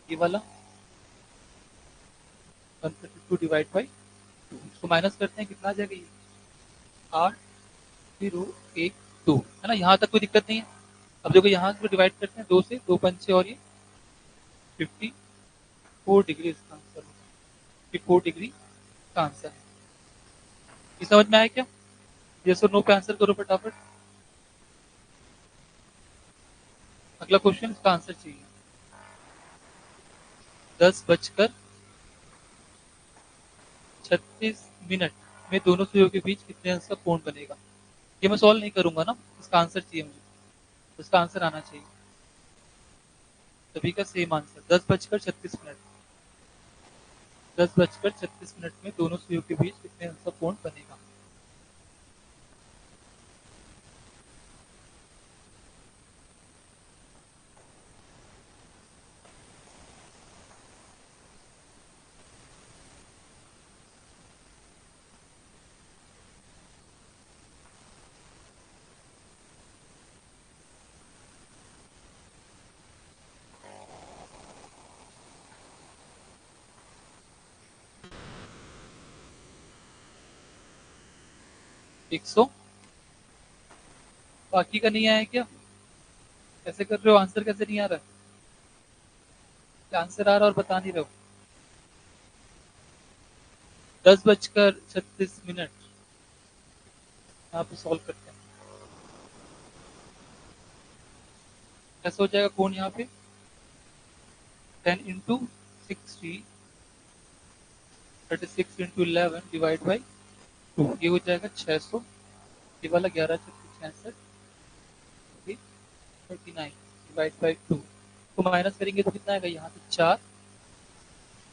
ये वाला 132/2। इसको माइनस करते हैं, कितना आ जाएगा ये? 8, 0, 1, 2, है ना। यहाँ तक कोई दिक्कत नहीं है। अब देखो यहाँ से डिवाइड करते हैं 2 से, 2 × 5 = 6 और ये 54 डिग्री इसका आंसर होगा। 54 डिग्री का आंसर है। ये समझ में आया क्या? यस और नो पे आंसर करो फटाफट। अगला क्वेश्चन, इसका आंसर चाहिए। 10:36 में दोनों सुइयों के बीच कितने अंश का कोण बनेगा? ये मैं सॉल्व नहीं करूंगा ना, इसका आंसर चाहिए मुझे, तो इसका आंसर आना चाहिए। सभी का सेम आंसर, 10:36। 10:36 में दोनों सुइयों के बीच कितने अंश का कोण बनेगा? एक सौ। बाकी का नहीं आया क्या? कैसे कर रहे हो? आंसर कैसे नहीं आ रहा है? आंसर आ रहा और बता नहीं रहे हो। 10:36 यहाँ पे सॉल्व करते हैं। कैसे हो जाएगा कोण यहाँ पे? 10 × 60, 36 × 11/2, ये हो जाएगा 600। ये वाला 11×36 39/2 को माइनस करेंगे तो कितना आएगा? यहाँ से 4,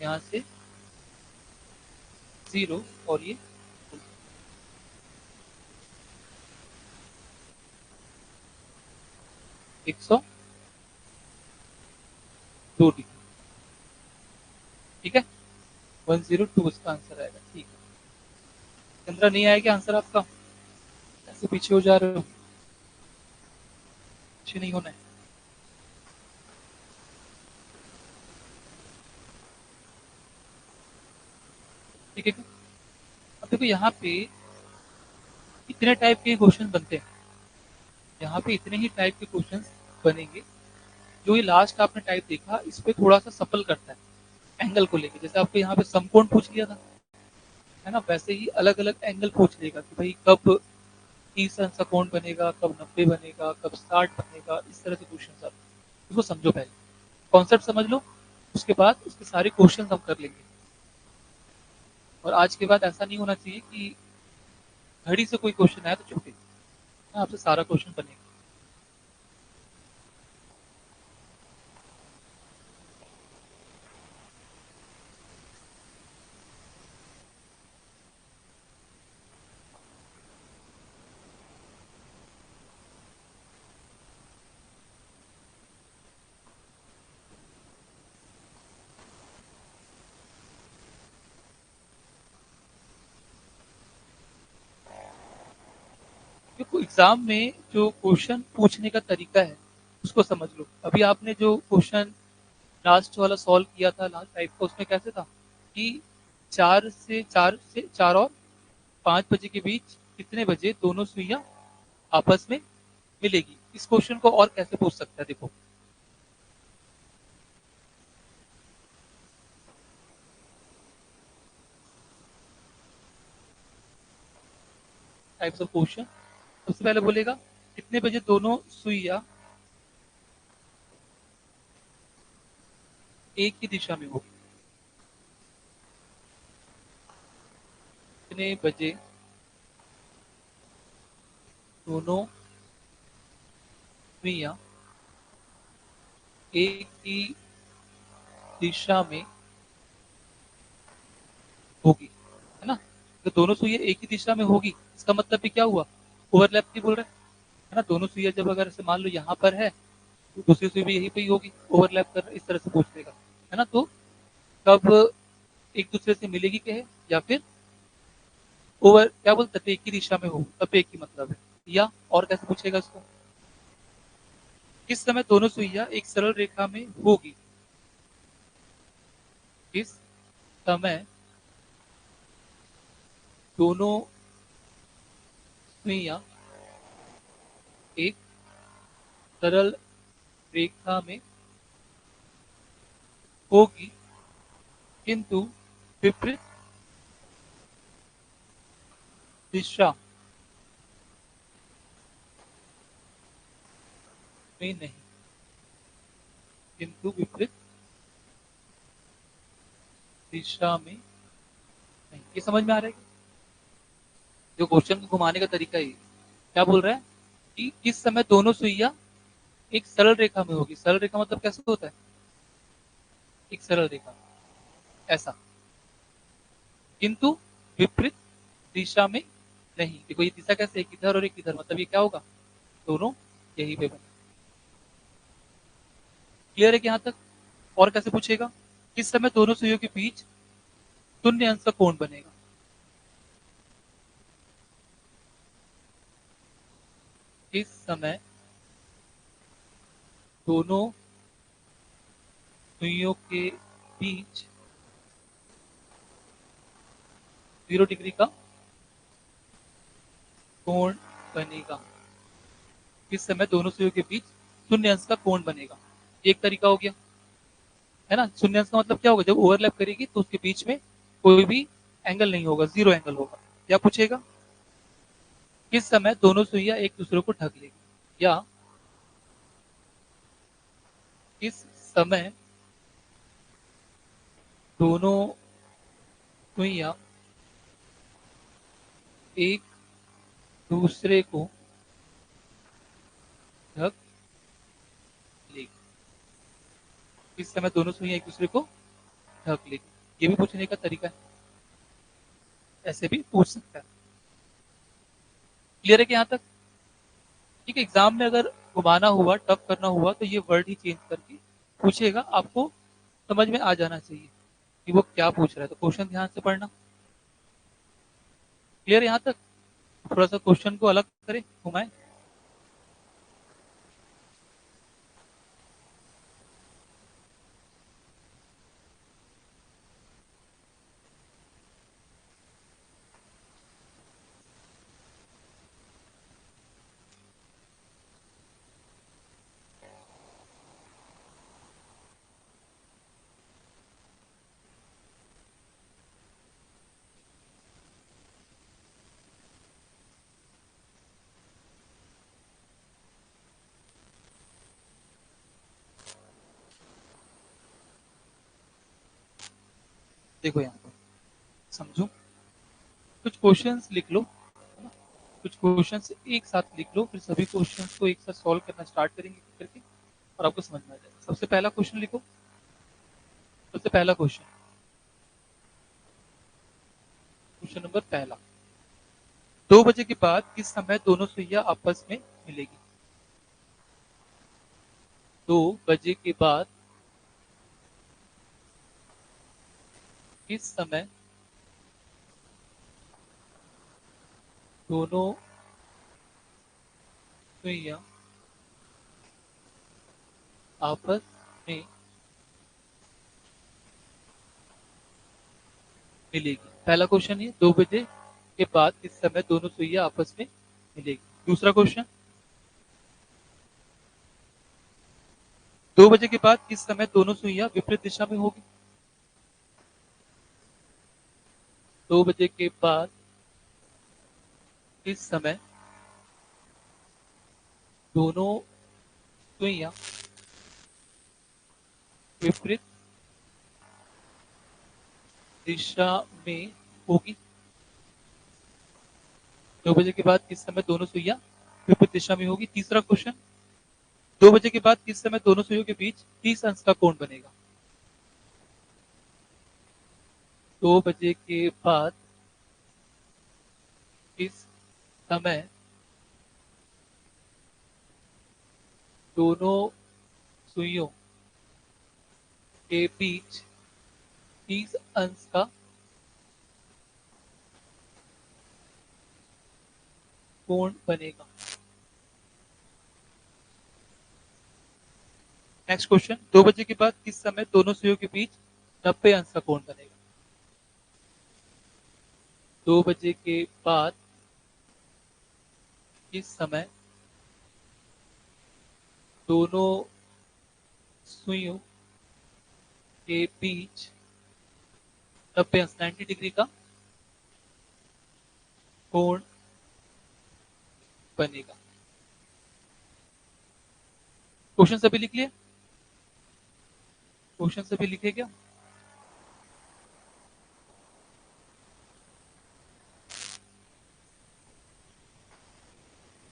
यहाँ से 0 और ये 102 डिग्री, ठीक है। 102 इसका आंसर आएगा, ठीक है। चंद्रा नहीं आएगा आंसर आपका? ऐसे पीछे हो जा रहे हो, पीछे नहीं होना है। ठीक है। अब देखो यहाँ पे इतने टाइप के क्वेश्चन बनते हैं, यहाँ पे इतने ही टाइप के क्वेश्चन बनेंगे। जो ये लास्ट आपने टाइप देखा, इस पे थोड़ा सा सफल करता है एंगल को लेके। जैसे आपको यहाँ पे समकोण पूछ लिया था, है ना, वैसे ही अलग अलग एंगल पूछ लेगा कि भाई कब 30 अंश का कोण बनेगा, कब 90 बनेगा, कब 60 बनेगा, इस तरह से क्वेश्चन आते हैं। इसको समझो पहले, कॉन्सेप्ट समझ लो, उसके बाद उसके सारे क्वेश्चन हम कर लेंगे। और आज के बाद ऐसा नहीं होना चाहिए कि घड़ी से कोई क्वेश्चन आया तो छूटे, आपसे सारा क्वेश्चन बनेगा। देखो एग्जाम में जो क्वेश्चन पूछने का तरीका है उसको समझ लो। अभी आपने जो क्वेश्चन लास्ट वाला सॉल्व किया था लास्ट टाइप का, उसमें कैसे था कि 4 और 5 बजे के बीच कितने बजे दोनों सुइयां आपस में मिलेगी। इस क्वेश्चन को और कैसे पूछ सकता है, देखो टाइप्स ऑफ क्वेश्चन। सबसे पहले बोलेगा कितने बजे दोनों सुइयां एक ही दिशा में होगी, कितने बजे दोनों सुइयां एक ही दिशा में होगी, है ना। तो दोनों सुइयां एक ही दिशा में होगी, इसका मतलब भी क्या हुआ, ओवरलैप नहीं बोल रहे, है ना। दोनों सुइयां जब अगर से मान लो यहाँ पर है तो दूसरी सुई भी यहीं पे ही होगी, ओवरलैप कर इस तरह से पूछ लेगा, है ना। तो कब एक दूसरे से मिलेगी कहे, या फिर ओवर क्या बोलते थे एक ही दिशा में हो, तब एक ही मतलब है। या और कैसे पूछेगा इसको, किस समय दोनों सुइयां एक सरल रेखा में होगी, किस समय दोनों सुइयां एक सरल रेखा में होगी किंतु विपरीत दिशा में नहीं, किंतु विपरीत दिशा में नहीं। ये समझ में आ रहा है, जो क्वेश्चन को घुमाने का तरीका है ये। क्या बोल रहा है कि किस समय दोनों सुइयां एक सरल रेखा में होगी, सरल रेखा मतलब कैसे होता है, एक सरल रेखा ऐसा, किंतु विपरीत दिशा में नहीं। देखो ये दिशा कैसे, एक इधर और एक इधर, मतलब ये क्या होगा, दोनों यही पे बने। क्लियर है कि यहाँ तक। और कैसे पूछेगा, किस समय दोनों सुइयों के बीच शून्य अंश का कोण बनेगा, किस समय दोनों सुइयों के बीच 0 डिग्री का कोण बनेगा, किस समय दोनों सुइयों के बीच शून्य अंश का कोण बनेगा। एक तरीका हो गया, है ना। शून्य अंश का मतलब क्या होगा, जब ओवरलैप करेगी तो उसके बीच में कोई भी एंगल नहीं होगा, जीरो एंगल होगा। या पूछेगा किस समय दोनों सुइयां एक दूसरे को ढक लेगी, या किस समय दोनों सुइयां एक दूसरे को ढक लेगी, किस समय दोनों सुइयां एक दूसरे को ढक लेगी। ये भी पूछने का तरीका है, ऐसे भी पूछ सकता है। क्लियर है कि यहाँ तक। ठीक है, एग्जाम में अगर घुमाना हुआ, टफ करना हुआ, तो ये वर्ड ही चेंज करके पूछेगा, आपको समझ में आ जाना चाहिए कि वो क्या पूछ रहा है। तो क्वेश्चन ध्यान से पढ़ना। क्लियर यहाँ तक। थोड़ा सा क्वेश्चन को अलग करें, घुमाएं। देखो यहाँ पर समझो, कुछ क्वेश्चंस लिख लो, है ना? कुछ क्वेश्चंस एक साथ लिख लो, फिर सभी क्वेश्चंस को एक साथ सॉल्व करना स्टार्ट करेंगे करके, और आपको समझ में आ जाएगा। सबसे पहला क्वेश्चन लिखो। सबसे पहला क्वेश्चन, क्वेश्चन नंबर पहला, 2 बजे के बाद किस समय दोनों सुइयां आपस में मिलेगी? 2 बजे के बाद किस समय दोनों सुइयां आपस में मिलेगी? पहला क्वेश्चन है 2 बजे के बाद किस समय दोनों सुइयां आपस में मिलेगी। दूसरा क्वेश्चन, 2 बजे के बाद किस समय दोनों सुइयां विपरीत दिशा में होगी? 2 बजे के बाद किस समय दोनों सुइयां विपरीत दिशा में होगी? 2 बजे के बाद किस समय दोनों सुइयां विपरीत दिशा में होगी। तीसरा क्वेश्चन, 2 बजे के बाद किस समय दोनों सुइयों के बीच 30 अंश का कोण बनेगा? 2 बजे के बाद किस समय दोनों सुइयों के बीच 30 अंश का कोण बनेगा? नेक्स्ट क्वेश्चन, 2 बजे के बाद किस समय दोनों सुइयों के बीच 90 अंश का कोण बनेगा? 2 बजे के बाद किस समय दोनों सुइयों के बीच 90 अंश 90 डिग्री का कोण बनेगा? क्वेश्चन सभी लिख लिए? क्वेश्चन सभी लिखे क्या?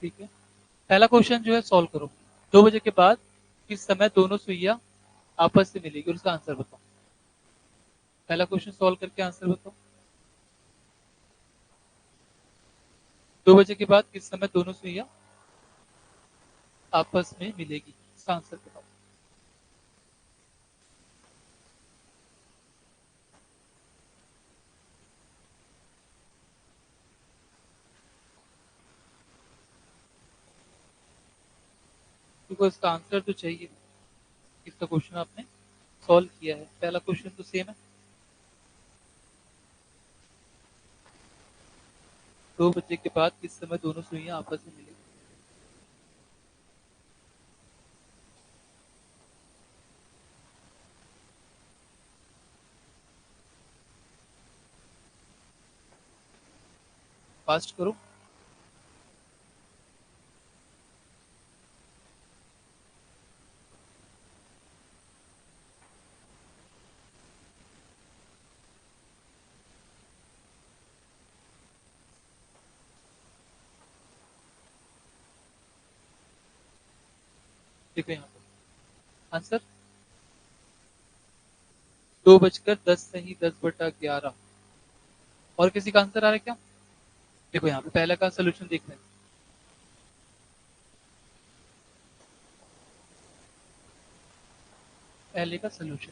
ठीक है, पहला क्वेश्चन जो है सॉल्व करो। 2 बजे के बाद किस समय दोनों सुइयां आपस से मिलेगी और उसका आंसर बताओ। पहला क्वेश्चन सॉल्व करके आंसर बताओ। 2 बजे के बाद किस समय दोनों सुइयां आपस में मिलेगी, इसका आंसर बताओ। देखो इसका आंसर तो चाहिए, इसका क्वेश्चन आपने सॉल्व किया है, पहला क्वेश्चन तो सेम है। 2 बजे के बाद किस समय दोनों सुइयां आपस में मिलेगी? फास्ट करो। देखो यहाँ पर आंसर 2 बजकर 10 सही 10/11। और किसी का आंसर आ रहा है क्या? देखो यहाँ पे पहले का सोल्यूशन देख रहे हैं। पहले का सोल्यूशन,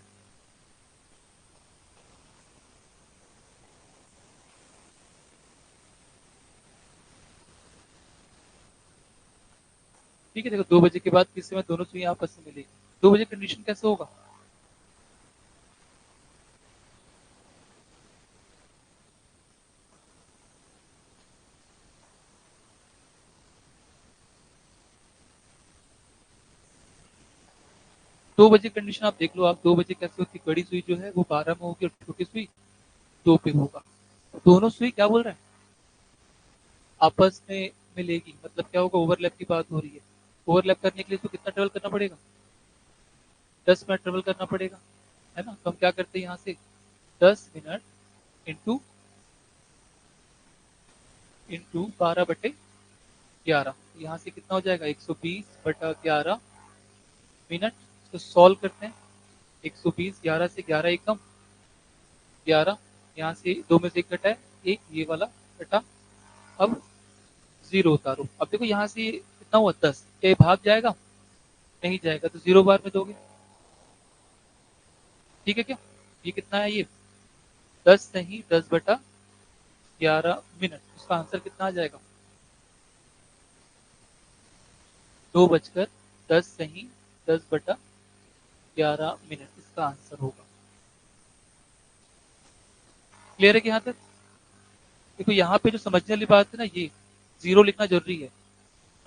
ठीक है। देखो 2 बजे के बाद किस समय दोनों सुइयां आपस में मिलेगी, 2 बजे कंडीशन कैसे होगा? 2 बजे कंडीशन आप देख लो। आप 2 बजे कैसे होती, बड़ी सुई जो है वो 12 में होगी और छोटी सुई 2 पे होगा। दोनों सुई क्या बोल रहे हैं, आपस में मिलेगी, मतलब क्या होगा, ओवरलैप की बात हो रही है। ओवरलैप करने के लिए तो कितना ट्रेवल करना पड़ेगा, 10 मिनट ट्रेवल करना पड़ेगा, है ना। तो हम क्या करते हैं यहाँ से 10 मिनट इंटू इंटू 12/11, यहाँ से कितना हो जाएगा 120/11 मिनट। तो सॉल्व करते हैं। 120, 11 से 11 एक कम 11, यहाँ से 2 में से एक कटा है, एक ये वाला कटा। अब 0 उतारो। अब देखो यहाँ से कितना हुआ 10, क्या ये भाग जाएगा? नहीं जाएगा, तो 0 बार में दोगे। ठीक है क्या? ये कितना है ये 10 नहीं 10/11 मिनट। इसका आंसर कितना आ जाएगा? 2:10 सही 10/11 मिनट इसका आंसर होगा। क्लियर है कि यहाँ तक? देखो यहाँ पे जो समझने वाली बात है ना, ये 0 लिखना जरूरी है।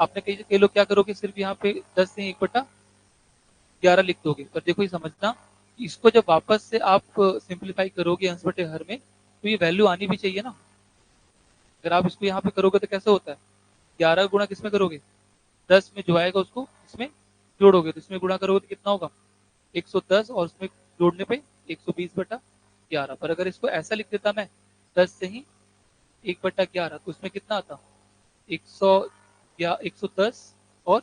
आपने कई लोग क्या करोगे, सिर्फ यहाँ पे 10 से 1/11 लिख दोगे। पर देखो ये समझना, इसको जब वापस से आप सिंप्लीफाई करोगे अंश बटे हर में, तो ये वैल्यू आनी भी चाहिए ना। अगर आप इसको यहाँ पे करोगे तो कैसे होता है, 11 गुणा किसमें करोगे, 10 में जो आएगा उसको इसमें जोड़ोगे, तो इसमें गुणा करोगे तो कितना होगा 110, और उसमें जोड़ने पे 120/11। पर अगर इसको ऐसा लिख देता मैं 10 से ही 1/11, तो उसमें कितना आता 100 या 110 और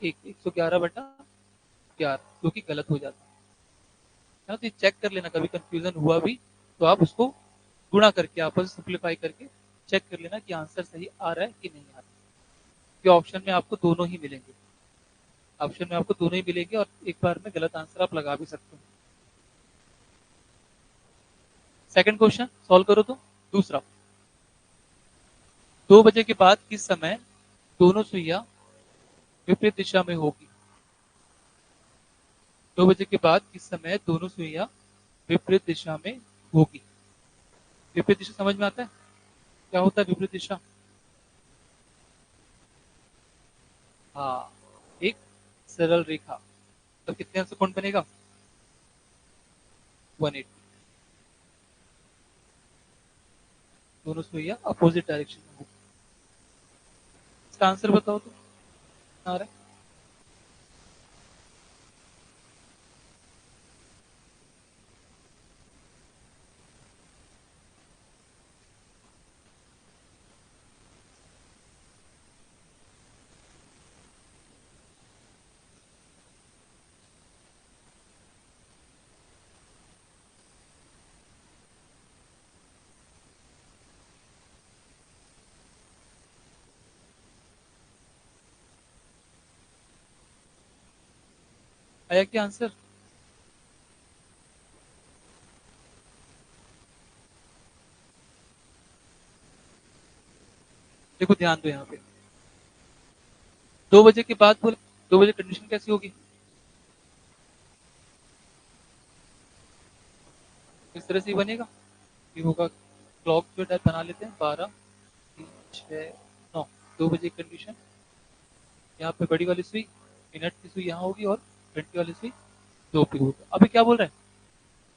111/11, जो कि गलत हो जाता है ना। तो चेक कर लेना, कभी कंफ्यूजन हुआ भी तो आप उसको गुणा करके आपस में सिंप्लीफाई करके चेक कर लेना कि आंसर सही आ रहा है कि नहीं आ रहा है। कि ऑप्शन में आपको दोनों ही मिलेंगे, ऑप्शन में आपको दोनों ही मिलेंगे, और एक बार में गलत आंसर आप लगा भी सकते हो। सेकंड क्वेश्चन सॉल्व करो तो। दूसरा, 2 बजे के बाद किस समय दोनों सुइयां विपरीत दिशा में होगी? 2 बजे के बाद किस समय दोनों सुइयां विपरीत दिशा में होगी? विपरीत दिशा समझ में आता है? क्या होता है विपरीत दिशा? हाँ, एक सरल रेखा। तो कितने अंश कोण बनेगा 180। दोनों सुइयां अपोजिट डायरेक्शन में होगी। इसका आंसर बताओ तो आ रहा है। आया क्या आंसर? देखो ध्यान दो यहाँ पे, 2 बजे के बाद बोले, 2 बजे कंडीशन कैसी होगी, इस तरह से ही बनेगा। ये होगा क्लॉक जो है बना लेते हैं 12 3 6 9, 2 बजे कंडीशन। यहाँ पे बड़ी वाली सुई, मिनट की सुई यहाँ होगी, और घंटे वाली सुई 2 पे होगा। अभी क्या बोल रहे हैं,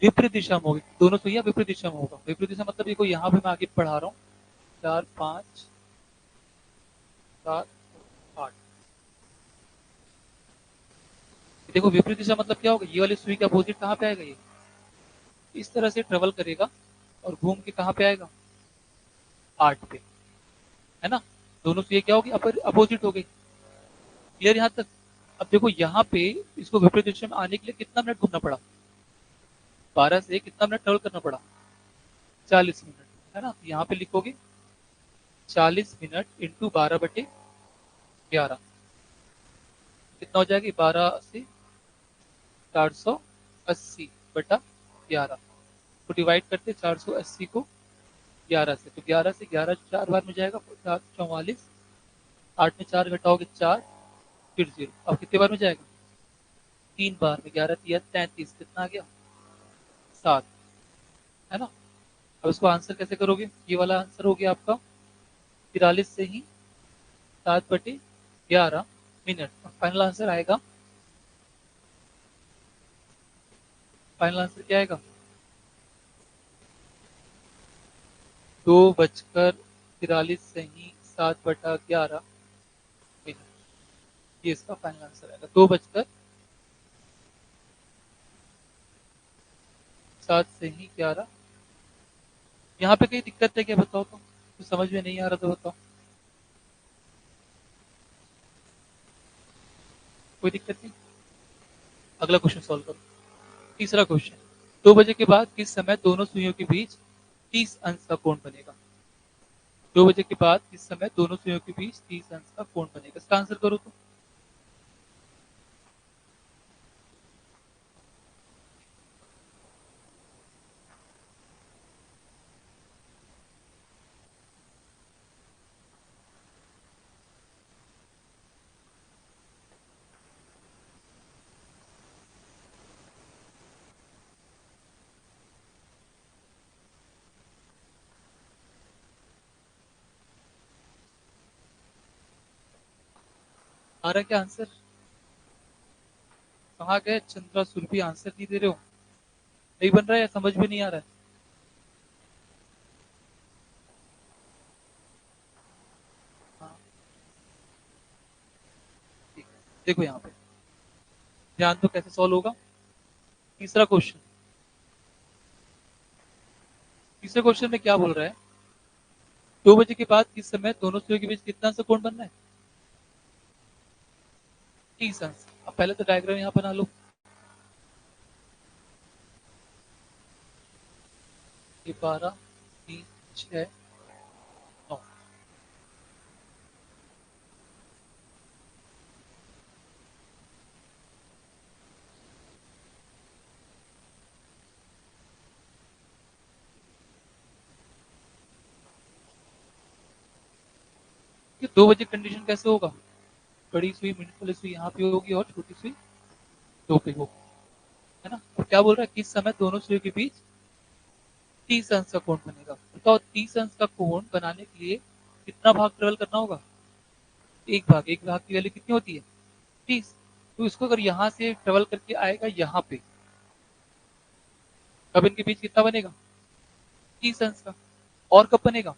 विपरीत दिशा में होगी, दोनों सुइयां विपरीत दिशा में होगा। विपरीत दिशा मतलब देखो यहाँ पे मैं आगे पढ़ा रहा हूँ, 4 5 7 8। देखो विपरीत दिशा मतलब क्या होगा, ये वाली सुई का अपोजिट कहाँ पे आएगा, ये इस तरह से ट्रेवल करेगा और घूम के कहाँ पे आएगा 8 पे, है ना। दोनों सुइयां क्या होगी, अपोजिट हो गई। क्लियर यहाँ तक? अब देखो यहाँ पे इसको विपरीत दिशा में आने के लिए कितना मिनट घूमना पड़ा, 12 से कितना मिनट ट्रेवल करना पड़ा, 40 मिनट, है ना। तो यहाँ पे लिखोगे 40 मिनट इंटू 12/11, कितना हो जाएगी 12 से 480/11 को डिवाइड करते 480 को 11 से, तो 11 से 11 4 बार में जाएगा 44, 8 में 4 घटाओगे 4, फिर 0। अब कितने बार में जाएगा 3 बार में, 11 3 33, कितना आ गया 7, है ना। अब इसको आंसर कैसे करोगे, ये वाला आंसर हो गया आपका 43 से ही 7/11 मिनट। फाइनल आंसर आएगा, फाइनल आंसर क्या आएगा 2:43 से ही 7/11 मिनट। ये इसका फाइनल आंसर आएगा 2:07 से ही 11 यहाँ पे कहीं दिक्कत है क्या बताओ तो समझ में नहीं आ रहा तो बताओ। कोई दिक्कत नहीं। अगला क्वेश्चन सॉल्व करो। तीसरा क्वेश्चन, 2 बजे के बाद किस समय दोनों सुइयों के बीच 30 अंश का कोण बनेगा? 2 बजे के बाद किस समय दोनों सुइयों के बीच 30 अंश का कोण बनेगा? इसका आंसर करो तो। आ रहा है क्या आंसर? कहाँ गए चंद्रा सुरभि, आंसर नहीं दे रहे हो? नहीं बन रहा है या समझ में नहीं आ रहा है? हाँ, ठीक है। देखो यहाँ पे ध्यान तो कैसे सॉल्व होगा। तीसरा क्वेश्चन, तीसरे क्वेश्चन में क्या बोल रहा है? 2 बजे के बाद किस समय दोनों सुइयों के बीच कितना सा कोण बनना है? 30 अंश। अब पहले तो डायग्राम यहाँ बना लो। ये 12, 3, 6, 9। ये 2 बजे कंडीशन कैसे होगा? बड़ी सुई मिनट वाली सुई यहाँ पे होगी और छोटी सुई 2 पे होगी, है ना? और क्या बोल रहा है, किस समय दोनों सुइयों के बीच 30 अंश का कोण बनेगा? बताओ 30 अंश का कोण बनाने के लिए कितना भाग ट्रेवल करना होगा? एक भाग की वैल्यू कितनी होती है? 30। तो इसको अगर यहाँ से ट्रेवल करके आएगा यहाँ पे, तब इनके बीच कितना बनेगा? 30 अंश का। और कब बनेगा?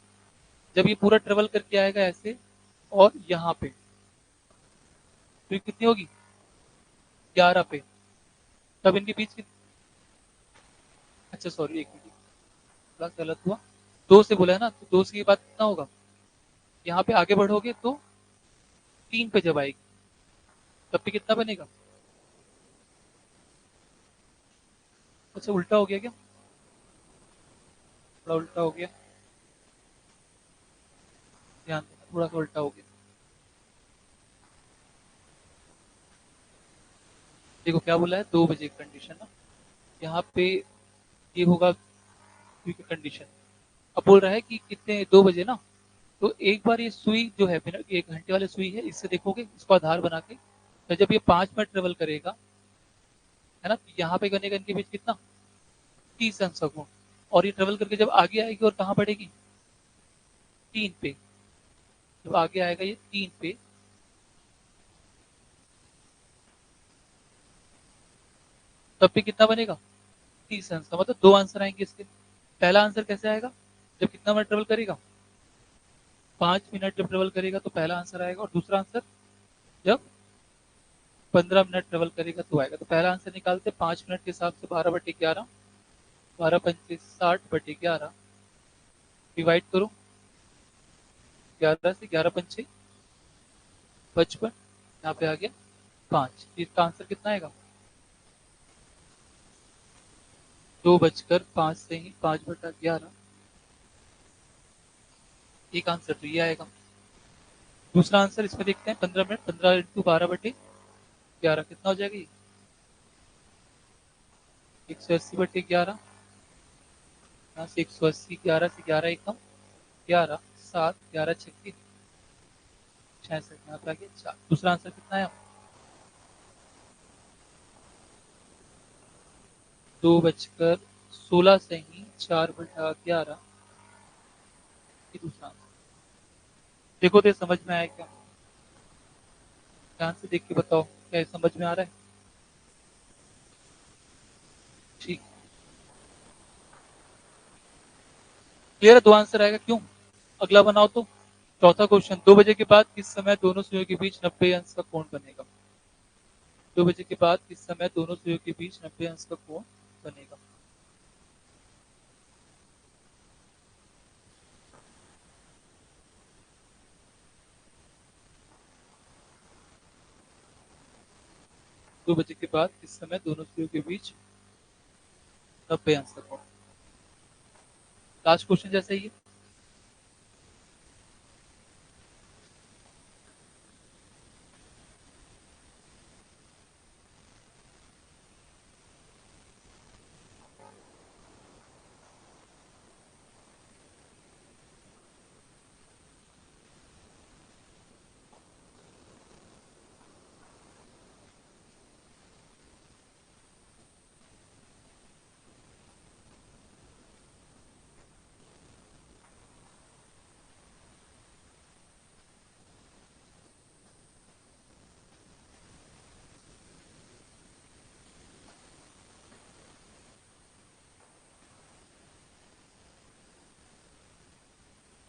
जब ये पूरा ट्रेवल करके आएगा ऐसे और यहाँ पे, तो ये कितनी होगी? 11 पे। तब इनके बीच अच्छा सॉरी, एक मिनट, थोड़ा गलत हुआ। 2 से बोला है ना, तो 2 से ये बात कितना होगा? यहाँ पे आगे बढ़ोगे तो 3 पे जब आएगी तब पे कितना बनेगा? अच्छा उल्टा हो गया क्या? थोड़ा उल्टा हो गया, ध्यान देना, थोड़ा सा उल्टा हो गया। देखो क्या बोला है, 2 बजे कंडीशन ना, यहाँ पे ये होगा क्योंकि कंडीशन। अब बोल रहा है कि कितने, 2 बजे ना, तो एक बार ये सुई जो है मिनट, 1 घंटे वाली सुई है, इससे देखोगे इसको आधार बना के, तो जब ये 5 मिनट ट्रेवल करेगा, है ना, तो यहाँ पे करने का इनके बीच कितना? 30 अंश का कोण। और ये ट्रेवल करके जब आगे आएगी और कहाँ बढ़ेगी? 3 पे। जब आगे आएगा ये 3 पे, तब पे कितना बनेगा? 30 अंश का। मतलब दो आंसर आएंगे इसके। पहला आंसर कैसे आएगा? जब कितना मिनट ट्रेवल करेगा? 5 मिनट जब ट्रेवल करेगा तो पहला आंसर आएगा, और दूसरा आंसर जब 15 मिनट ट्रेवल करेगा तो आएगा। तो पहला आंसर निकालते 5 मिनट के हिसाब से, 12/11, 12×5 = 60/11, डिवाइड करो 11 से, 11×5 = 55, यहाँ पे आ गया 5। इसका आंसर कितना आएगा? 2:05 से ही 5/11। एक आंसर तो ये आएगा। दूसरा आंसर इसमें देखते हैं, 15 मिनट, 15 × 12/11 कितना हो जाएगा? ये 180/11। यहाँ से 180, 11 से 11 एक कम, 11, 7, 11×6 = 66, यहाँ पे आ गया 4। दूसरा आंसर कितना है? 2:16 से ही 4/11, ये दूसरा आंसर। देखो तो ये समझ में आया क्या? ध्यान से देख के बताओ, क्या ये समझ में आ रहा है? ठीक, क्लियर है? दो आंसर आएगा क्यों? अगला बनाओ तो। चौथा क्वेश्चन, 2 बजे के बाद किस समय दोनों सुइयों के बीच 90 अंश का कोण बनेगा? 2 बजे के बाद किस समय दोनों सुइयों के बीच 90 अंश का कोण बनेगा? 2 बजे के बाद किस समय दोनों सुइयों के बीच 90 आंसर हो। लास्ट क्वेश्चन जैसा ही है।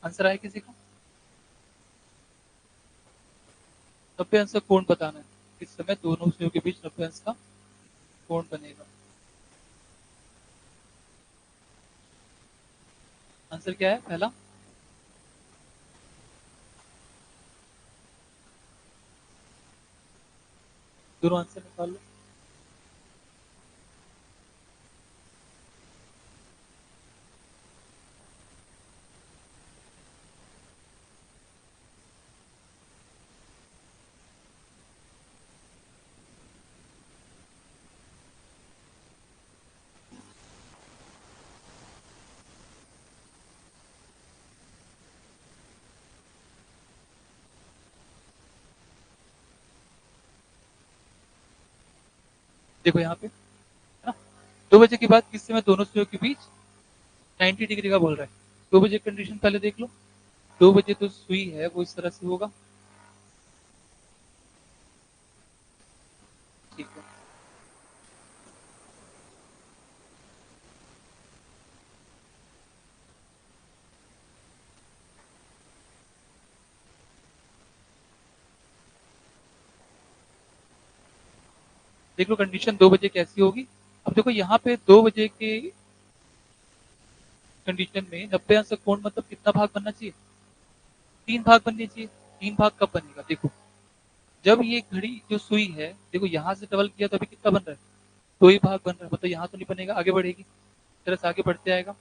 आंसर आया किसी का? 90 अंश का कोण बताना है। किस समय दोनों सुइयों के बीच 90 अंश का कोण बनेगा। आंसर क्या है पहला? दोनों आंसर निकाल लो। देखो यहाँ पे, है ना, 2 बजे के बाद किस समय दोनों सुइयों के बीच 90 डिग्री का बोल रहा है। 2 बजे कंडीशन पहले देख लो। 2 बजे तो सुई है वो इस तरह से होगा, ठीक है। देख लो कंडीशन 2 बजे कैसी होगी। अब देखो यहाँ पे 2 बजे के कंडीशन में 90 अंश का कोण मतलब कितना भाग बनना चाहिए? 3 भाग बनने चाहिए। 3 भाग कब बनेगा? देखो, जब ये घड़ी जो सुई है, देखो यहाँ से डबल किया तो अभी कितना बन रहा है? 2 ही भाग बन रहा है, मतलब यहाँ तो नहीं बनेगा, आगे बढ़ेगी, इस तरह से आगे बढ़ते आएगा।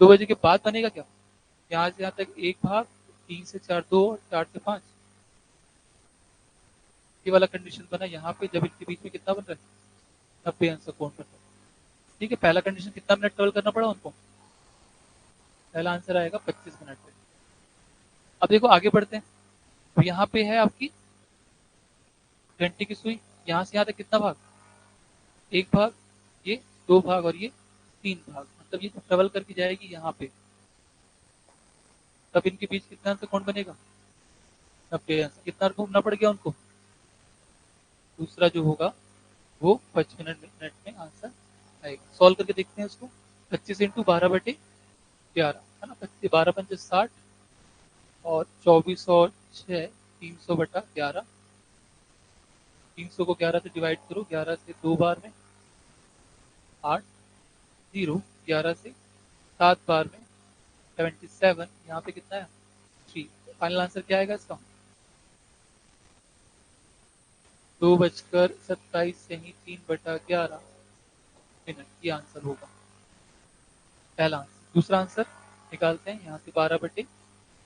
2 बजे के बाद बनेगा क्या? यहाँ से यहाँ तक 1 भाग, 3 से 4 2, 4 से 5, ये वाला कंडीशन बना यहाँ पे, जब इनके बीच में कितना बन रहा है? 90 अंश का कोण बन रहा है। ठीक है, पहला कंडीशन कितना मिनट ट्रेवल करना पड़ा उनको? पहला आंसर आएगा 25 मिनट में। अब देखो आगे बढ़ते हैं। तो यहाँ पे है आपकी घंटे की सुई, यहाँ से यहाँ तक कितना भाग? 1 भाग, ये 2 भाग और ये 3 भाग, मतलब ये ट्रेवल करके जाएगी यहाँ पे। तब इनके बीच कितना अंश कोण बनेगा? 90 अंश। कितना घूमना पड़ गया उनको? दूसरा जो होगा वो 55 मिनट में आंसर आएगा। सॉल्व करके देखते हैं उसको। 25 इंटू 12/11, है ना, 12×5 = 60, और 24 और 6 300/11। 300 को 11 से डिवाइड करो, 11 से 2 बार में 8, 0, 11 से 7 बार में 77, यहाँ पे कितना है? 3। फाइनल आंसर क्या आएगा इसका? 2:27 से ही 3/11 मिनट, ये आंसर होगा पहला आंसर। दूसरा आंसर निकालते हैं यहाँ से, 12/11,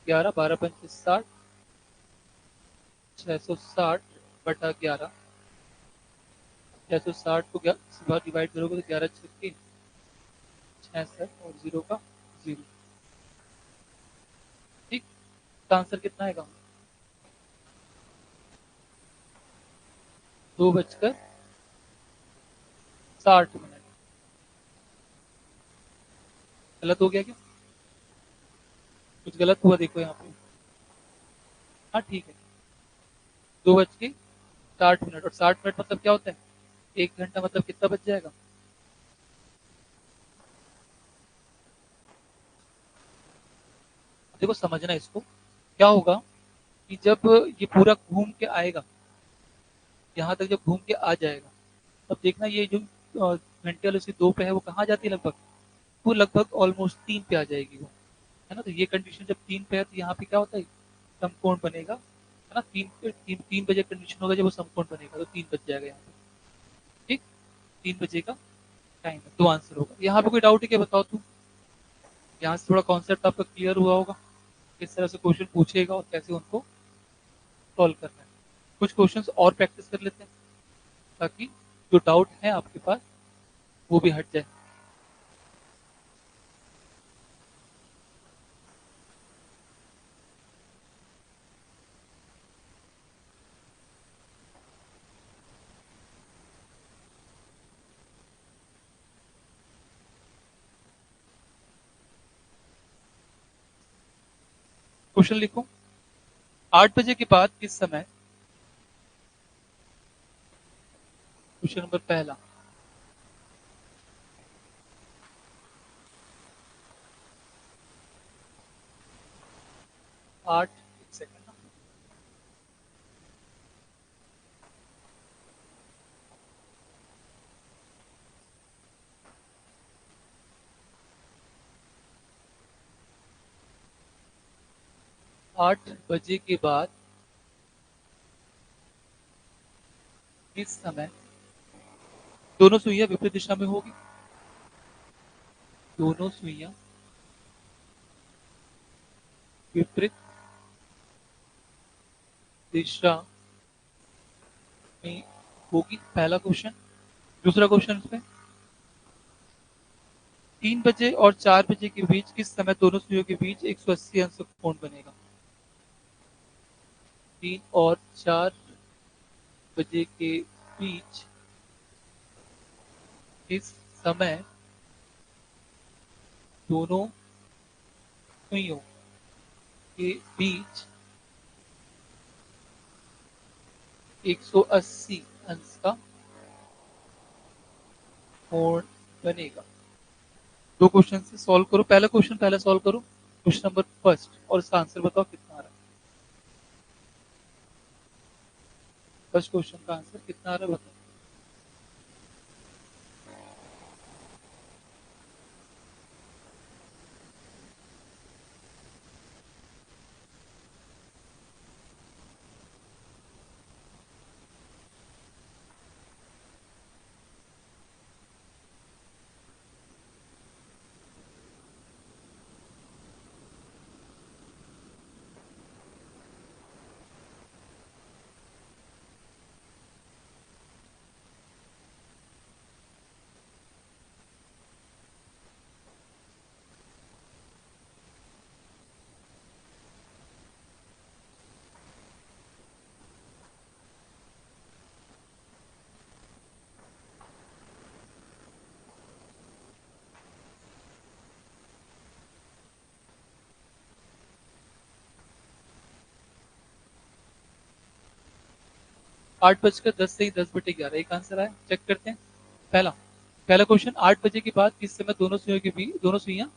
12×5 = 60, 660/11। 660 को डिवाइड करोगे तो 11×6 = 66, और 0 का 0। ठीक, इसका आंसर कितना आएगा? 2:60। गलत हो गया क्या? कुछ गलत हुआ देखो यहाँ पे। हाँ ठीक है, 2:60, और 60 मिनट मतलब क्या होता है? 1 घंटा, मतलब कितना बच जाएगा? देखो समझना इसको, क्या होगा कि जब ये पूरा घूम के आएगा, यहाँ तक जब घूम के आ जाएगा, तब देखना ये जो घंटे वाली उसकी 2 पे है वो कहाँ जाती है लगभग? वो लगभग ऑलमोस्ट 3 पे आ जाएगी वो, है ना। तो ये कंडीशन जब 3 पे है तो यहाँ पे क्या होता है? समकोण बनेगा, है ना। 3 बजे कंडीशन होगा जब वो समकोण बनेगा, तो 3 बच जाएगा यहाँ पे। 3 बजे का टाइम है, तो आंसर होगा। यहाँ पे कोई डाउट है क्या, बताओ तुम। यहाँ से थोड़ा कॉन्सेप्ट आपका क्लियर हुआ होगा, किस तरह से क्वेश्चन पूछेगा और कैसे उनको सॉल्व करना है। कुछ क्वेश्चंस और प्रैक्टिस कर लेते हैं ताकि जो डाउट है आपके पास वो भी हट जाए। क्वेश्चन लिखो, 8 बजे के बाद किस समय, क्वेश्चन नंबर पहला, 8, एक सेकंड, 8 बजे के बाद किस समय दोनों सुइयां विपरीत दिशा में होगी, दोनों सुइयां विपरीत दिशा में होगी, पहला क्वेश्चन। दूसरा क्वेश्चन इसमें, 3 बजे और 4 बजे के बीच किस समय दोनों सुइयों के बीच 180 अंश का कोण बनेगा, 3 और 4 बजे के बीच किस समय दोनों सुइयों के बीच 180 अंश का कोण बनेगा। दो क्वेश्चन से सॉल्व करो, पहला क्वेश्चन पहले सॉल्व करो, क्वेश्चन नंबर फर्स्ट, और इसका आंसर बताओ कितना आ रहा है। फर्स्ट क्वेश्चन का आंसर कितना आ रहा है बताओ। आठ बजकर 10 से ही 10/11 एक आंसर आया, चेक करते हैं। पहला पहला क्वेश्चन, 8 बजे के बाद किस समय दोनों सुइयों के बीच दोनों सुइयां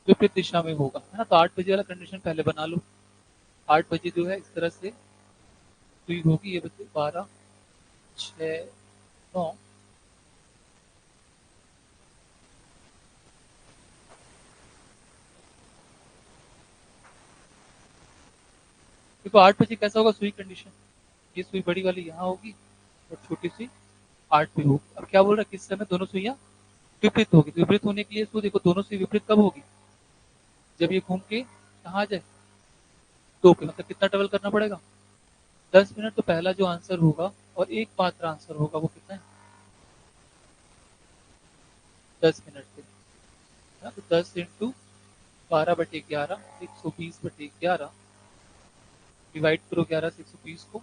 विपरीत दिशा में होगा, है ना। तो 8 बजे वाला कंडीशन पहले बना लो। 8 बजे जो है इस तरह से सुई होगी, ये बच्चे 12, 6, 9, देखो 8 बजे कैसा होगा सुई कंडीशन, ये सुई बड़ी वाली यहाँ होगी और छोटी सी 8 पे होगी। अब क्या बोल रहा है, किस समय दोनों सुइयां विपरीत होगी, तो विपरीत होने के लिए इसको देखो, दोनों सुई विपरीत कब होगी, जब ये घूम के कहाँ आ जाए, 2 पे, मतलब कितना ट्रेवल करना पड़ेगा, 10 मिनट। तो पहला जो आंसर होगा और एक मात्र आंसर होगा वो कितना है, 10 मिनट पे, है ना। तो 10 × 12/11, 120/11, डिवाइड करो 11 से 120 को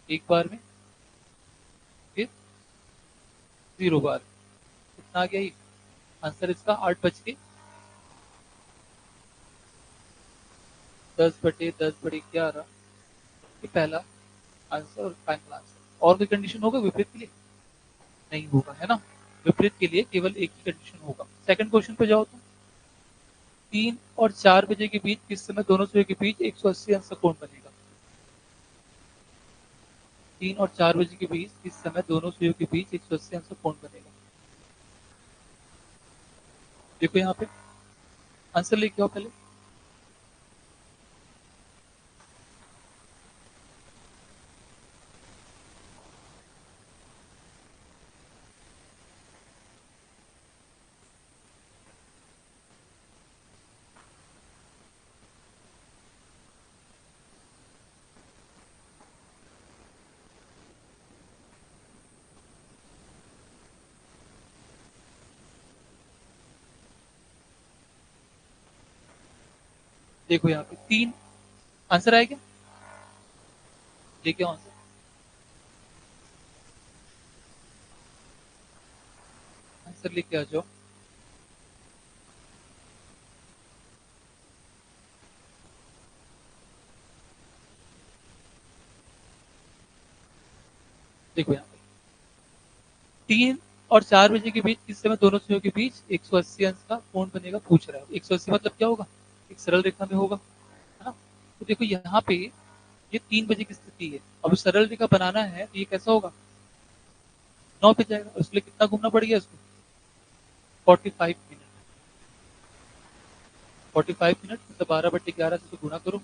एक बार में, फिर 0 बार, कितना आ गया ये आंसर इसका, 8:10/10/11, ये पहला आंसर और फाइनल आंसर। और कोई कंडीशन होगा विपरीत के लिए, नहीं होगा, है ना। विपरीत के लिए केवल एक ही कंडीशन होगा। सेकंड क्वेश्चन पे जाओ तो, 3 और 4 बजे के बीच किस समय दोनों सुइयों के बीच 180 अंश का कोण बनेगा, 3 और 4 बजे के बीच किस समय दोनों सुइयों के बीच 180 अंश का कोण बनेगा। देखो यहाँ पे आंसर लेके आओ पहले। देखो यहाँ पे 3 आंसर आया क्या? लेके आओ आंसर। आंसर लेके आ जाओ। देखो यहाँ पे 3 और 4 बजे के बीच किस समय दोनों सुइयों के बीच 180 अंश का कोण बनेगा पूछ रहा है। 180 मतलब क्या होगा? एक सरल रेखा में होगा, है ना? तो देखो यहाँ पे ये 3 बजे की स्थिति है। अब सरल रेखा बनाना है तो ये कैसा होगा? 9 पे जाएगा। उसके लिए कितना घूमना पड़ेगा इसको? 45 मिनट। 45 मिनट मतलब 12/11 से तो गुणा करो,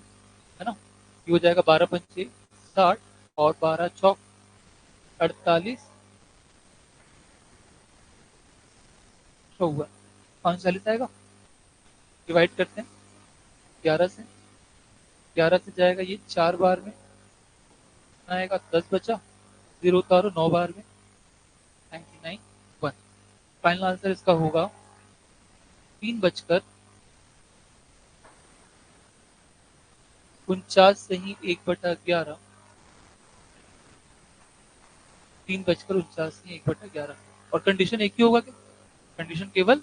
है ना? ये हो जाएगा 12 पंचे 60 और 12 चौक 48 चौवन 540 आएगा। डिवाइड करते हैं 11 से। 11 से जाएगा ये 4 बार में आएगा, 10 बचा। 0 उतारो 9 बार में 99 1। फाइनल आंसर इसका होगा 3 बजकर 49 सही 1/11। 3 बजकर 49 सही 1/11। और कंडीशन एक ही होगा क्या? कंडीशन केवल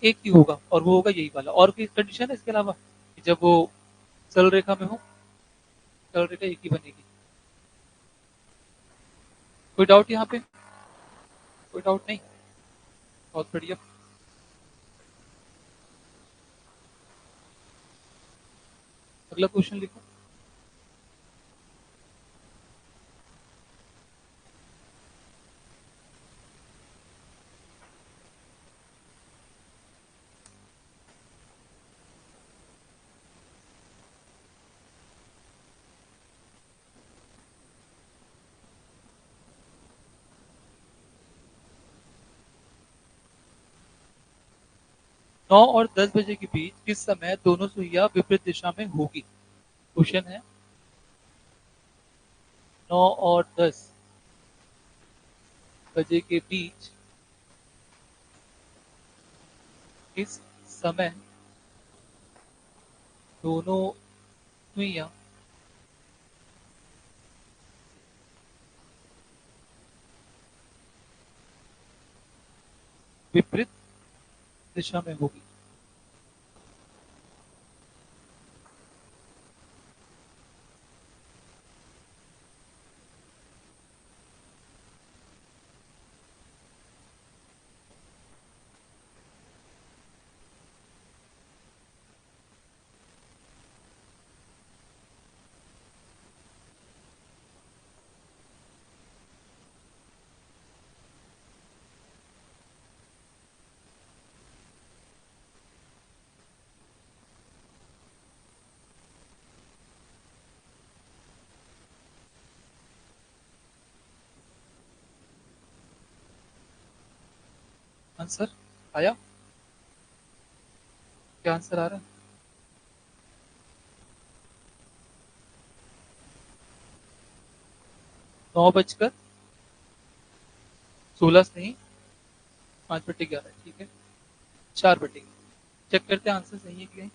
एक ही होगा और वो होगा यही वाला। और कोई कंडीशन है इसके अलावा कि जब वो सरल रेखा में हो? सरल रेखा एक ही बनेगी। कोई डाउट यहाँ पे? कोई डाउट नहीं? बहुत बढ़िया। अगला क्वेश्चन लिखो। 9 और 10 बजे के बीच किस समय दोनों सुइयां विपरीत दिशा में होगी? क्वेश्चन है 9 और 10 बजे के बीच किस समय दोनों सुइयां विपरीत दिशा में होगी? आंसर आया? क्या आंसर आ रहा है? 9 बजकर 16 से नहीं 5/11। ठीक है, 4/11। चेक करते हैं आंसर सही है कि नहीं।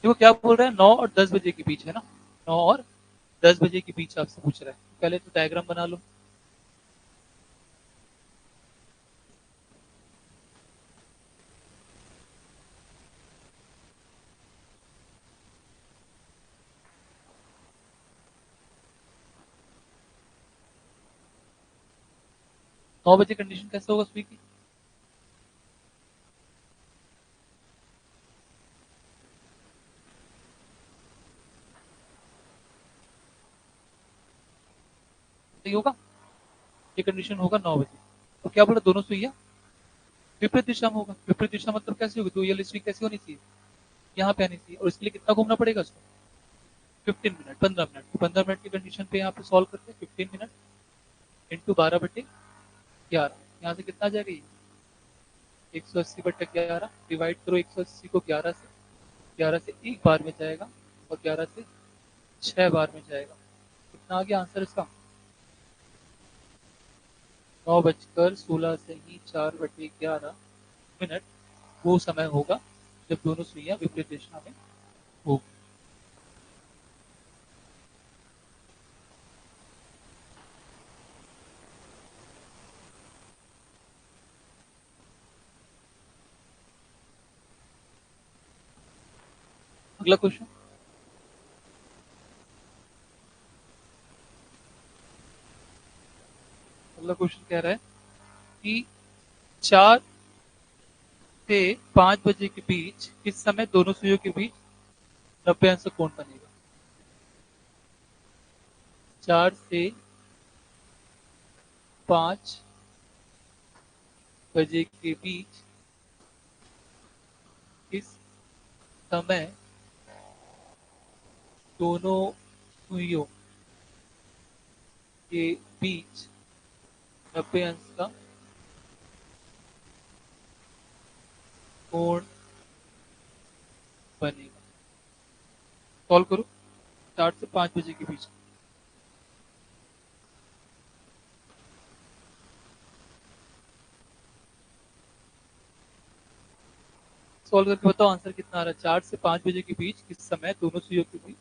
देखो क्या बोल रहा है, 9 और 10 बजे के बीच है ना? 9 और 10 बजे के बीच आपसे पूछ रहा है। पहले तो डायग्राम बना लो। 9 बजे कंडीशन कैसे होगा सुई की? सही होगा। ये कंडीशन होगा 9 बजे। तो क्या बोला, दोनों सुइयां विपरीत दिशा में होगा। विपरीत दिशा मतलब कैसे होगी? तो ये सुई कैसी होनी चाहिए? यहाँ पे आनी चाहिए। और इसके लिए कितना घूमना पड़ेगा उसको? 15 मिनट, 15 मिनट। 15 मिनट की कंडीशन पे यहाँ पे सॉल्व करते हैं। 15 मिनट इंटू 12/11। यहाँ से कितना आ जाएगा ये? 180/11। डिवाइड करो 180 को 11 से। 11 से एक बार में जाएगा और 11 से 6 बार में जाएगा। कितना आ गया आंसर इसका? 9 बजकर 16 से ही 4/11 मिनट वो समय होगा जब दोनों सुइयां विपरीत दिशा में होगी। अगला क्वेश्चन। अगला क्वेश्चन कह रहा है कि 4 से 5 बजे के बीच किस समय दोनों सुइयों के बीच 90 अंश का कोण बनेगा? 4 से 5 बजे के बीच किस समय दोनों सुइयों के बीच 90 अंश का कोण बनेगा। सॉल्व करो। 4 से 5 बजे के बीच। सॉल्व करके बताओ आंसर कितना आ रहा है। 4 से 5 बजे के बीच किस समय दोनों सुइयों के बीच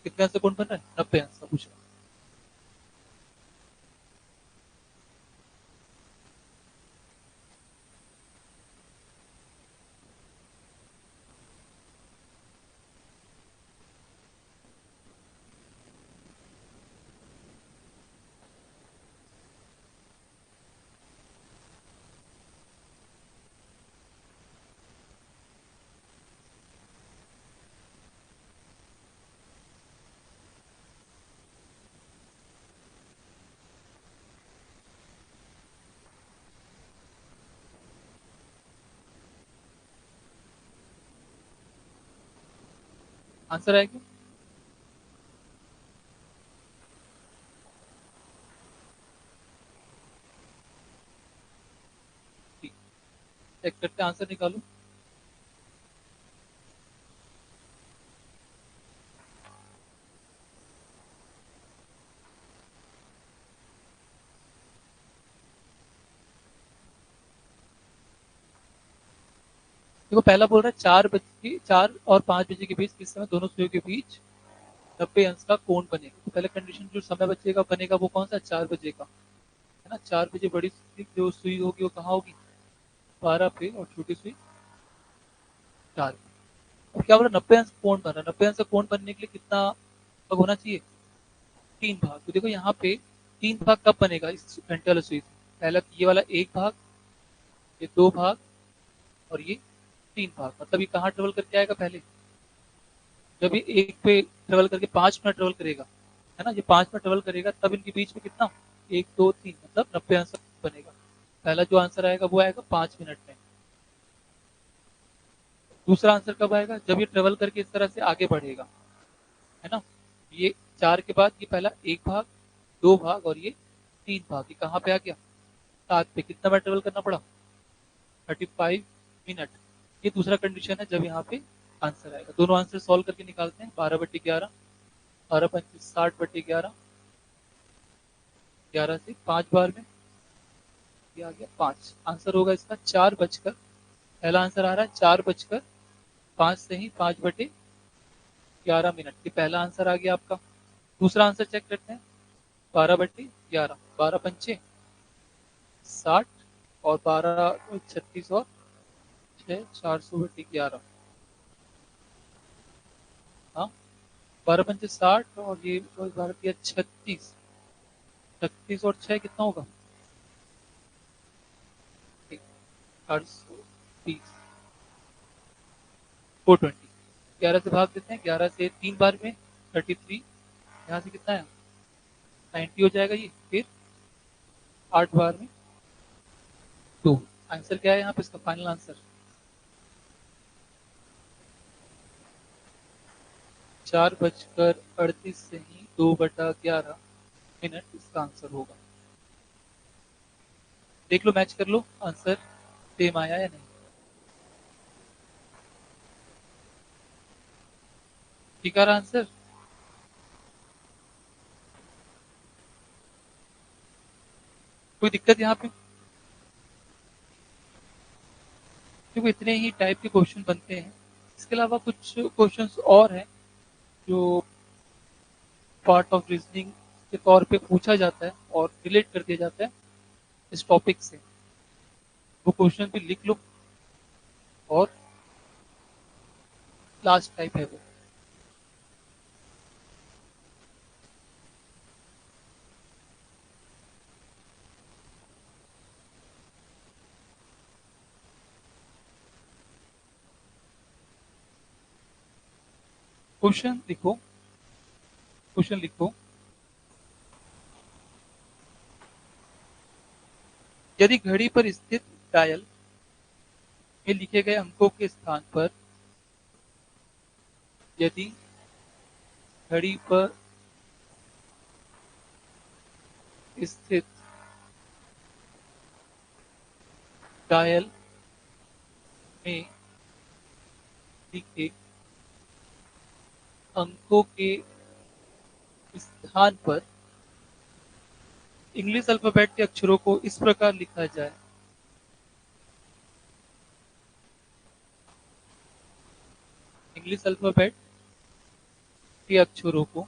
कितने अंश का कोण बन रहा है? 90 अंश का पूछ रहा है। आंसर आएगा। ठीक, चेक करते हैं, आंसर निकालो। देखो पहला बोल रहा है 4 और 5 बजे के बीच किस समय दोनों सुइयों के बीच 90 अंश का कोण बनेगा। तो पहले कंडीशन जो समय बचेगा बनेगा वो कौन सा? 4 बजे का, है ना। 4 बजे बड़ी जो सुई होगी वो कहाँ होगी? 12 पे, और छोटी सुई 4 पे। अब क्या बोला? 90 अंश कोण बन रहा है। 90 अंश का कोण बनने के लिए कितना भाग होना चाहिए? 3 भाग। तो देखो यहाँ पे 3 भाग कब बनेगा इस घंटे वाला सुई से? पहला ये वाला 1 भाग, ये 2 भाग, और ये 3 भाग। मतलब ये कहाँ ट्रेवल करके आएगा? पहले जब ये एक पे ट्रेवल करके 5 मिनट ट्रेवल करेगा, है ना, ये 5 मिनट ट्रेवल करेगा, तब इनके बीच में कितना? 1 2 3, मतलब 90 अंश बनेगा। पहला जो आंसर आएगा वो आएगा 5 मिनट में। दूसरा आंसर कब आएगा? जब ये ट्रेवल करके इस तरह से आगे बढ़ेगा, है ना। ये 4 के बाद ये पहला 1 भाग, 2 भाग, और ये 3 भाग, ये कहाँ पे आ गया? 7 पे। कितना बार ट्रेवल करना पड़ा? 35 मिनट। ये दूसरा कंडीशन है जब यहाँ पे आंसर आएगा। दोनों आंसर सॉल्व करके निकालते हैं। 12/11, 12×5 = 60/11, 11 से 5 बार में ये आ गया 5। आंसर होगा इसका 4 बजकर, पहला आंसर आ रहा है 4 बजकर 5 से ही 5/11 मिनट, ये पहला आंसर आ गया आपका। दूसरा आंसर चेक करते हैं। 12/11, 12×5 = 60, और 12 36 और 6, 400/11। हाँ, 12×5 = 60, और ये 36, 36 और 6 कितना होगा? 820, 420। 11 से भाग देते हैं, 11 से 3 बार में 33, यहाँ से कितना है? 90 हो जाएगा ये। फिर 8 बार में 2। आंसर क्या है यहाँ पे इसका फाइनल आंसर? 4 बजकर 38 से ही 2/11 मिनट इसका आंसर होगा। देख लो, मैच कर लो, आंसर सेम आया या नहीं। ठीक आ रहा आंसर? कोई दिक्कत यहाँ पे? देखो इतने ही टाइप के क्वेश्चन बनते हैं। इसके अलावा कुछ क्वेश्चंस और हैं जो पार्ट ऑफ रीजनिंग के तौर पे पूछा जाता है और रिलेट कर दिया जाता है इस टॉपिक से। वो क्वेश्चन भी लिख लो। और लास्ट टाइप है वो। क्वेश्चन लिखो। क्वेश्चन लिखो। यदि घड़ी पर स्थित डायल में लिखे गए अंकों के स्थान पर, यदि घड़ी पर स्थित डायल में लिखे अंकों के स्थान पर इंग्लिश अल्फाबेट के अक्षरों को इस प्रकार लिखा जाए। इंग्लिश अल्फाबेट के अक्षरों को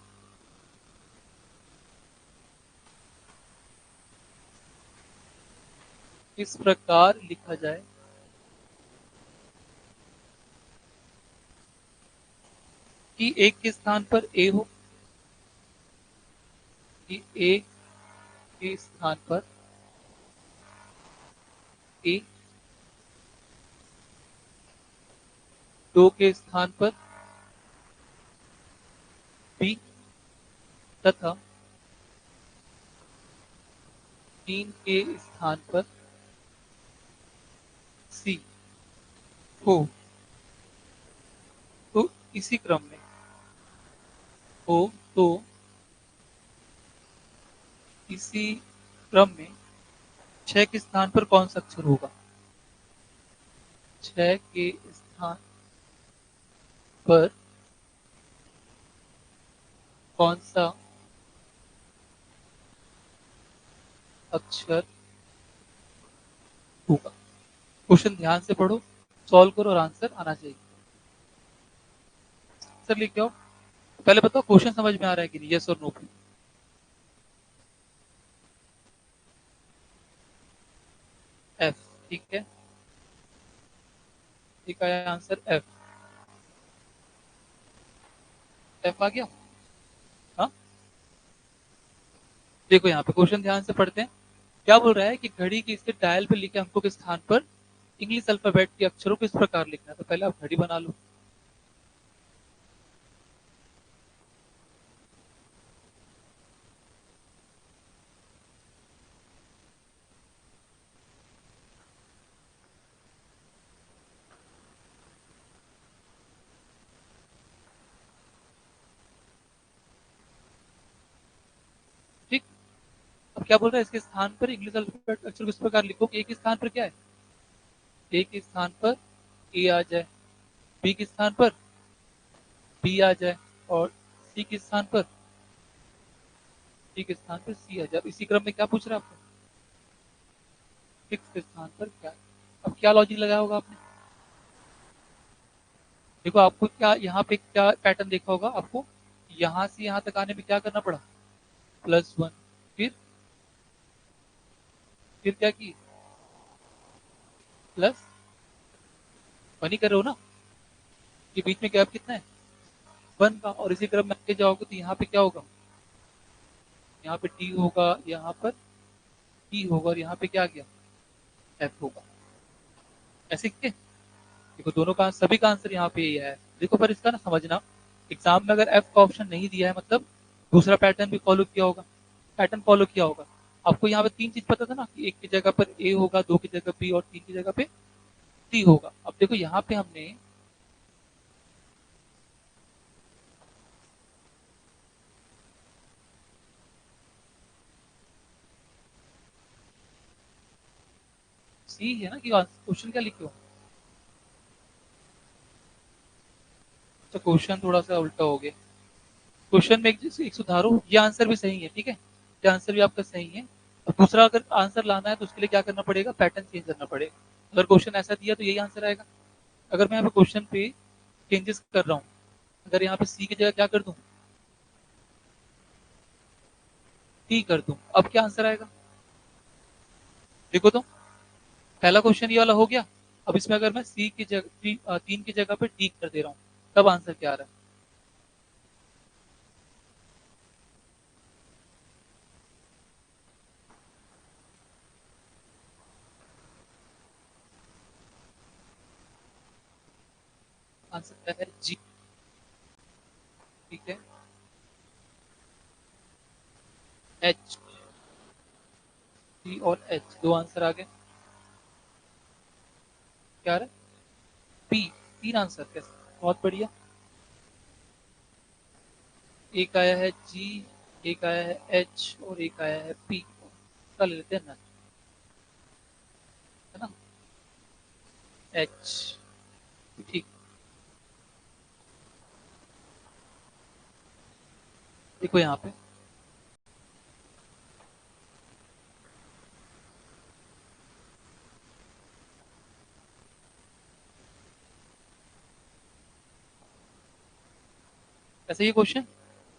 इस प्रकार लिखा जाए कि एक के स्थान पर ए हो, कि ए के स्थान पर ए, दो के स्थान पर बी तथा तीन के स्थान पर सी हो। तो इसी क्रम में हो तो इसी क्रम में 6 के स्थान पर कौन सा अक्षर होगा? 6 के स्थान पर कौन सा अक्षर होगा? क्वेश्चन ध्यान से पढ़ो, सॉल्व करो और आंसर आना चाहिए। आंसर लिख आओ। पहले बताओ क्वेश्चन समझ में आ रहा है कि नहीं, यस और नो। एफ, ठीक है। ठीक है, आंसर एफ। एफ आ गया। हाँ, देखो यहाँ पे क्वेश्चन ध्यान से पढ़ते हैं। क्या बोल रहा है कि घड़ी की स्थित डायल पे लिखे अंकों के स्थान पर इंग्लिश अल्फाबेट के अक्षरों को इस प्रकार लिखना है। तो पहले आप घड़ी बना लो। ठीक। अब क्या बोल रहा है, इसके स्थान पर इंग्लिश अल्फाबेट अक्षर को इस प्रकार लिखो कि ए के स्थान पर क्या है, ए के स्थान पर ए आ जाए, बी के स्थान पर बी आ जाए और सी के स्थान पर सी के स्थान पर सी आ जाए। इसी क्रम में क्या पूछ रहा है आपको, सिक्स के स्थान पर क्या है? अब क्या लॉजिक लगाया होगा आपने? देखो आपको क्या यहाँ पे क्या पैटर्न देखा होगा आपको, यहाँ से यहाँ तक आने में क्या करना पड़ा, +1। फिर क्या की, +1 ही कर रहे हो ना, ये बीच में गैप कितना है, 1 का। और इसी क्रम में आगे जाओगे तो यहाँ पे क्या होगा, यहाँ पे टी होगा, यहाँ पर टी होगा और यहाँ पे क्या आ गया, एफ होगा। ऐसे क्या, देखो दोनों का सभी का आंसर यहाँ पे ये है। देखो पर इसका ना समझना, एग्जाम में अगर एफ का ऑप्शन नहीं दिया है मतलब दूसरा पैटर्न भी फॉलो किया होगा, पैटर्न फॉलो किया होगा। आपको यहाँ पे तीन चीज पता था ना कि एक की जगह पर ए होगा, दो की जगह बी और तीन की जगह पे सी होगा। अब देखो यहाँ पे हमने सी है ना कि क्वेश्चन क्या लिखे हो। तो क्वेश्चन थोड़ा सा उल्टा हो गया। क्वेश्चन में एक सुधारो, ये आंसर भी सही है, ठीक है, ये आंसर भी आपका सही है। और दूसरा अगर आंसर लाना है तो उसके लिए क्या करना पड़ेगा, पैटर्न चेंज करना पड़ेगा। अगर क्वेश्चन ऐसा दिया तो यही आंसर आएगा। अगर मैं यहाँ पे क्वेश्चन पे चेंजेस कर रहा हूँ, अगर यहाँ पे सी की जगह क्या कर दूं, टी कर दूं, अब क्या आंसर आएगा? देखो तो, पहला क्वेश्चन ये वाला हो गया। अब इसमें अगर मैं सी की जगह तीन की जगह पे टी कर दे रहा हूँ, तब आंसर क्या आ रहा है? आंसर क्या है? जी। ठीक है। एच, टी और एच, दो आंसर आ गए। क्या आ रहा है? पी। तीन आंसर कैसे? बहुत बढ़िया। एक आया है जी, एक आया है एच और एक आया है पी। इसका ले लेते हैं ना, है ना, एच। ठीक। देखो यहाँ पे, ऐसे ये क्वेश्चन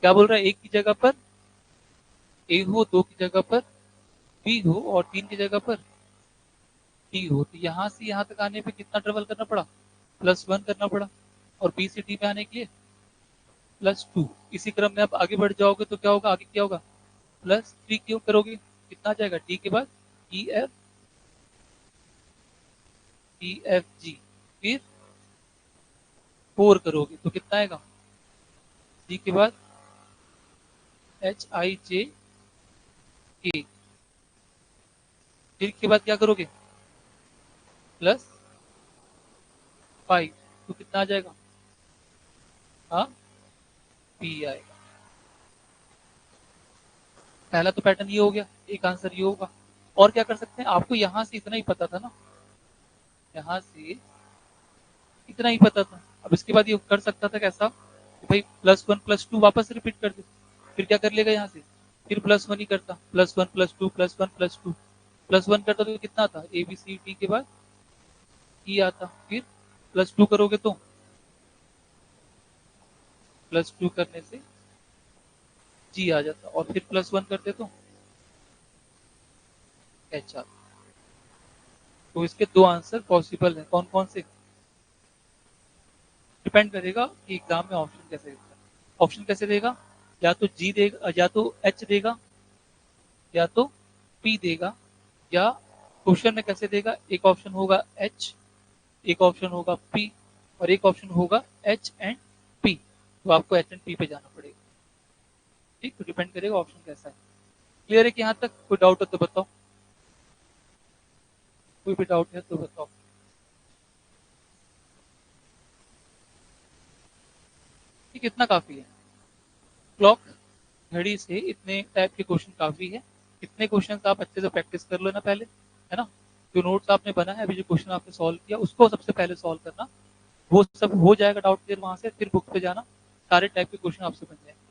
क्या बोल रहा है? एक की जगह पर ए हो, दो की जगह पर बी हो और तीन की जगह पर टी हो। तो यहाँ से यहाँ तक आने पे कितना ट्रेवल करना पड़ा? +1 करना पड़ा। और बी से टी पे आने के लिए +2। इसी क्रम में आप आगे बढ़ जाओगे तो क्या होगा? आगे क्या होगा? +3 क्यों करोगे? कितना आ जाएगा टी के बाद? E F, E F G. फिर 4 करोगे तो कितना आएगा? सी के बाद HIJ K। फिर के बाद क्या करोगे? +5। तो कितना आ जाएगा? हाँ, पी आएगा। पहला तो पैटर्न ये हो गया, एक आंसर ये होगा। और क्या कर सकते हैं? आपको यहाँ से इतना ही पता था ना, यहाँ से इतना ही पता था। अब इसके बाद ये कर सकता था कैसा कि भाई +1 +2 वापस रिपीट कर दे। फिर क्या कर लेगा यहाँ से? फिर +1 ही करता, +1 +2 +1 +2 +1 करता तो कितना था? ए बी सी डी के बाद ई आता। फिर +2 करोगे तो +2 करने से जी आ जाता, और फिर +1 करते तो एच आता। तो इसके दो आंसर पॉसिबल है। कौन कौन से? डिपेंड करेगा कि एग्जाम में ऑप्शन कैसे देगा। ऑप्शन कैसे देगा? या तो जी देगा, या तो एच देगा, या तो पी देगा, या क्वेश्चन में कैसे देगा? एक ऑप्शन होगा एच, एक ऑप्शन होगा पी, और एक ऑप्शन होगा एच एंड पी। तो आपको एच एंड पी पे जाना पड़ेगा। ठीक, तो डिपेंड करेगा ऑप्शन कैसा है। क्लियर है कि यहाँ तक? कोई डाउट हो तो बताओ, कोई भी डाउट है तो बताओ। ठीक, इतना काफी है। क्लॉक, घड़ी से इतने टाइप के क्वेश्चन काफी है। इतने क्वेश्चन आप अच्छे से प्रैक्टिस कर लो ना पहले, है ना। जो नोट्स आपने बनाया, अभी जो क्वेश्चन आपने सॉल्व किया, उसको सबसे पहले सॉल्व करना। वो सब हो जाएगा डाउट क्लियर, वहां से फिर बुक पे जाना, सारे टाइप के क्वेश्चन आपसे बन जाएंगे।